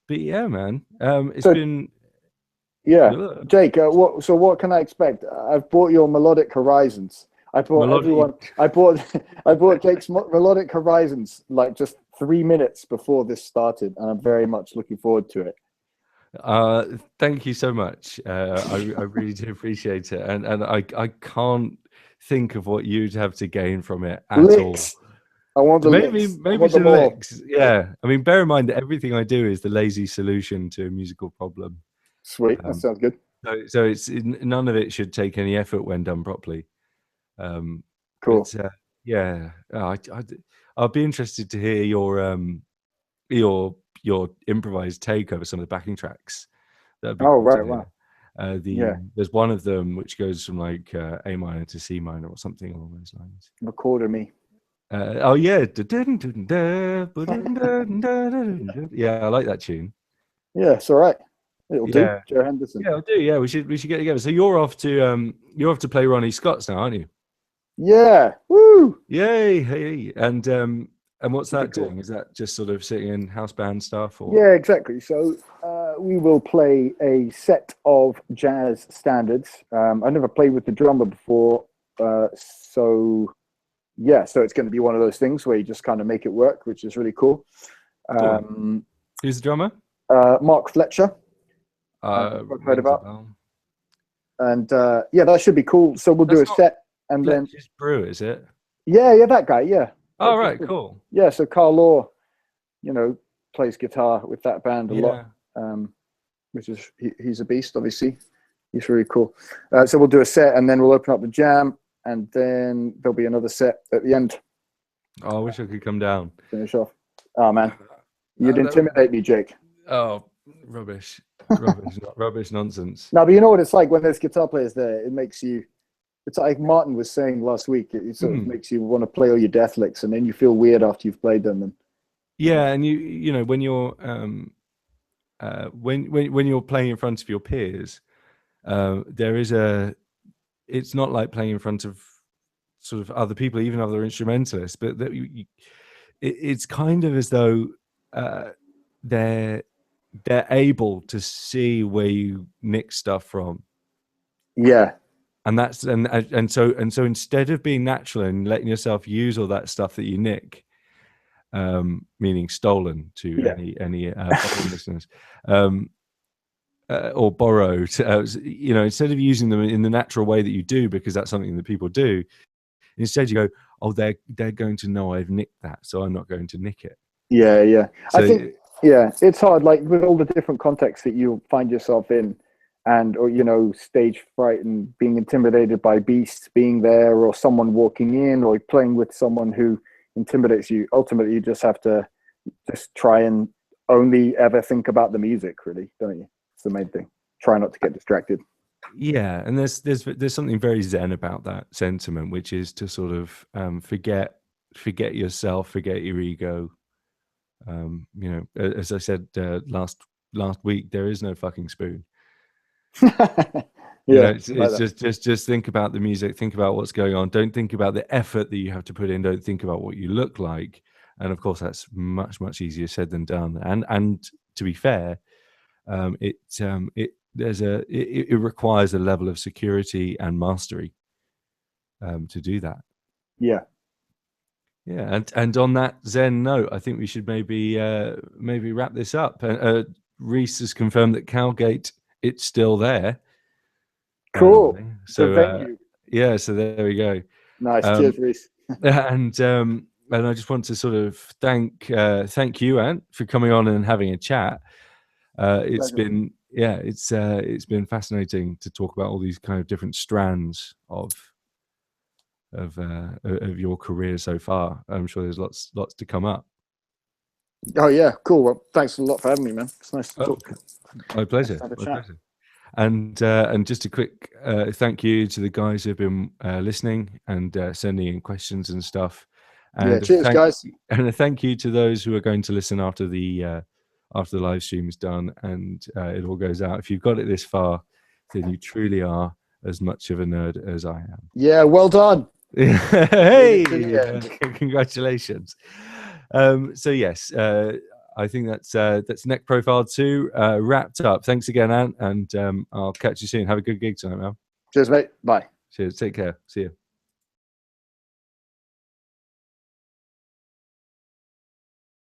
Speaker 1: yeah, man. It's been.
Speaker 2: Yeah, Jake. What can I expect? I've bought your Melodic Horizons. I bought Jake's Melodic Horizons like just 3 minutes before this started, and I'm very much looking forward to it.
Speaker 1: Thank you so much. I really do appreciate it, and I can't think of what you'd have to gain from it at
Speaker 2: licks.
Speaker 1: all.
Speaker 2: I want the
Speaker 1: maybe some licks.
Speaker 2: All.
Speaker 1: Yeah, I mean, bear in mind that everything I do is the lazy solution to a musical problem.
Speaker 2: Sweet, that sounds good.
Speaker 1: So it's none of it should take any effort when done properly.
Speaker 2: Cool.
Speaker 1: But, yeah, I'll be interested to hear your improvised take over some of the backing tracks. That'd be cool.
Speaker 2: Right, wow.
Speaker 1: There's one of them which goes from like A minor to C minor or something along those lines.
Speaker 2: Recorder me.
Speaker 1: Oh yeah. Yeah, I like that tune.
Speaker 2: Yeah, it's all right. It'll do. Joe Henderson.
Speaker 1: Yeah, I'll do. Yeah, we should get together. So you're off to play Ronnie Scott's now, aren't you?
Speaker 2: Yeah. Woo!
Speaker 1: Yay! Hey. And what's that doing? Is that just sort of sitting in house band stuff? Or?
Speaker 2: Yeah, exactly. So we will play a set of jazz standards. I never played with the drummer before, so it's going to be one of those things where you just kind of make it work, which is really cool.
Speaker 1: Who's the drummer?
Speaker 2: Mark Fletcher. I've heard about. And that should be cool. So we'll do a set, and
Speaker 1: Fletcher's
Speaker 2: then
Speaker 1: Brew, is it?
Speaker 2: Yeah, that guy. Yeah.
Speaker 1: Oh, right, cool.
Speaker 2: Yeah, so Carl Law, plays guitar with that band a lot, which is he's a beast. Obviously, he's really cool. So we'll do a set, and then we'll open up the jam, and then there'll be another set at the end.
Speaker 1: Oh, I wish I could come down.
Speaker 2: Finish off. Oh man, you'd intimidate me, Jake.
Speaker 1: Oh, rubbish, rubbish nonsense.
Speaker 2: No, but you know what it's like when there's guitar players there. It makes you. It's like Martin was saying last week. It sort of makes you want to play all your death licks, and then you feel weird after you've played them. And
Speaker 1: Yeah, and you know when you're when you're playing in front of your peers, there is a. It's not like playing in front of sort of other people, even other instrumentalists, but that it's kind of as though they're able to see where you nick stuff from.
Speaker 2: yeah,
Speaker 1: And that's and so instead of being natural and letting yourself use all that stuff that you nick, meaning stolen to any listeners, or borrowed, you know, instead of using them in the natural way that you do, because that's something that people do, instead you go, oh, they're going to know I've nicked that, so I'm not going to nick it.
Speaker 2: Yeah.
Speaker 1: So,
Speaker 2: I think it's hard, like with all the different contexts that you find yourself in, and or you know, stage fright and being intimidated by beasts being there, or someone walking in, or playing with someone who intimidates you. Ultimately, you just have to just try and only ever think about the music, really, don't you? It's the main thing. Try not to get distracted.
Speaker 1: Yeah, and there's something very zen about that sentiment, which is to sort of forget yourself, forget your ego. You know, as I said last week, there is no fucking spoon. You know, it's like just think about the music, think about what's going on. Don't think about the effort that you have to put in. Don't think about what you look like. And of course, that's much easier said than done. And to be fair, it requires a level of security and mastery to do that.
Speaker 2: Yeah.
Speaker 1: And on that zen note, I think we should maybe wrap this up. Reese has confirmed that Cowgate, it's still there.
Speaker 2: Cool.
Speaker 1: So yeah, so there we go.
Speaker 2: Nice. Cheers, Reese.
Speaker 1: And I just want to sort of thank you, Ant, for coming on and having a chat. It's been fascinating to talk about all these kind of different strands of your career so far. I'm sure there's lots to come up.
Speaker 2: Oh yeah, cool. Well, thanks a lot for having me, man. It's nice to talk.
Speaker 1: My pleasure. My pleasure. And just a quick thank you to the guys who've been listening and sending in questions and stuff. And
Speaker 2: cheers, guys.
Speaker 1: And a thank you to those who are going to listen after the live stream is done and it all goes out. If you've got it this far, then you truly are as much of a nerd as I am.
Speaker 2: Yeah, well done.
Speaker 1: Hey, congratulations. So yes, I think that's Neck Profile 2 wrapped up. Thanks again, Ant, and I'll catch you soon. Have a good gig tonight, man.
Speaker 2: Cheers, mate. Bye.
Speaker 1: Cheers. Take care. See you.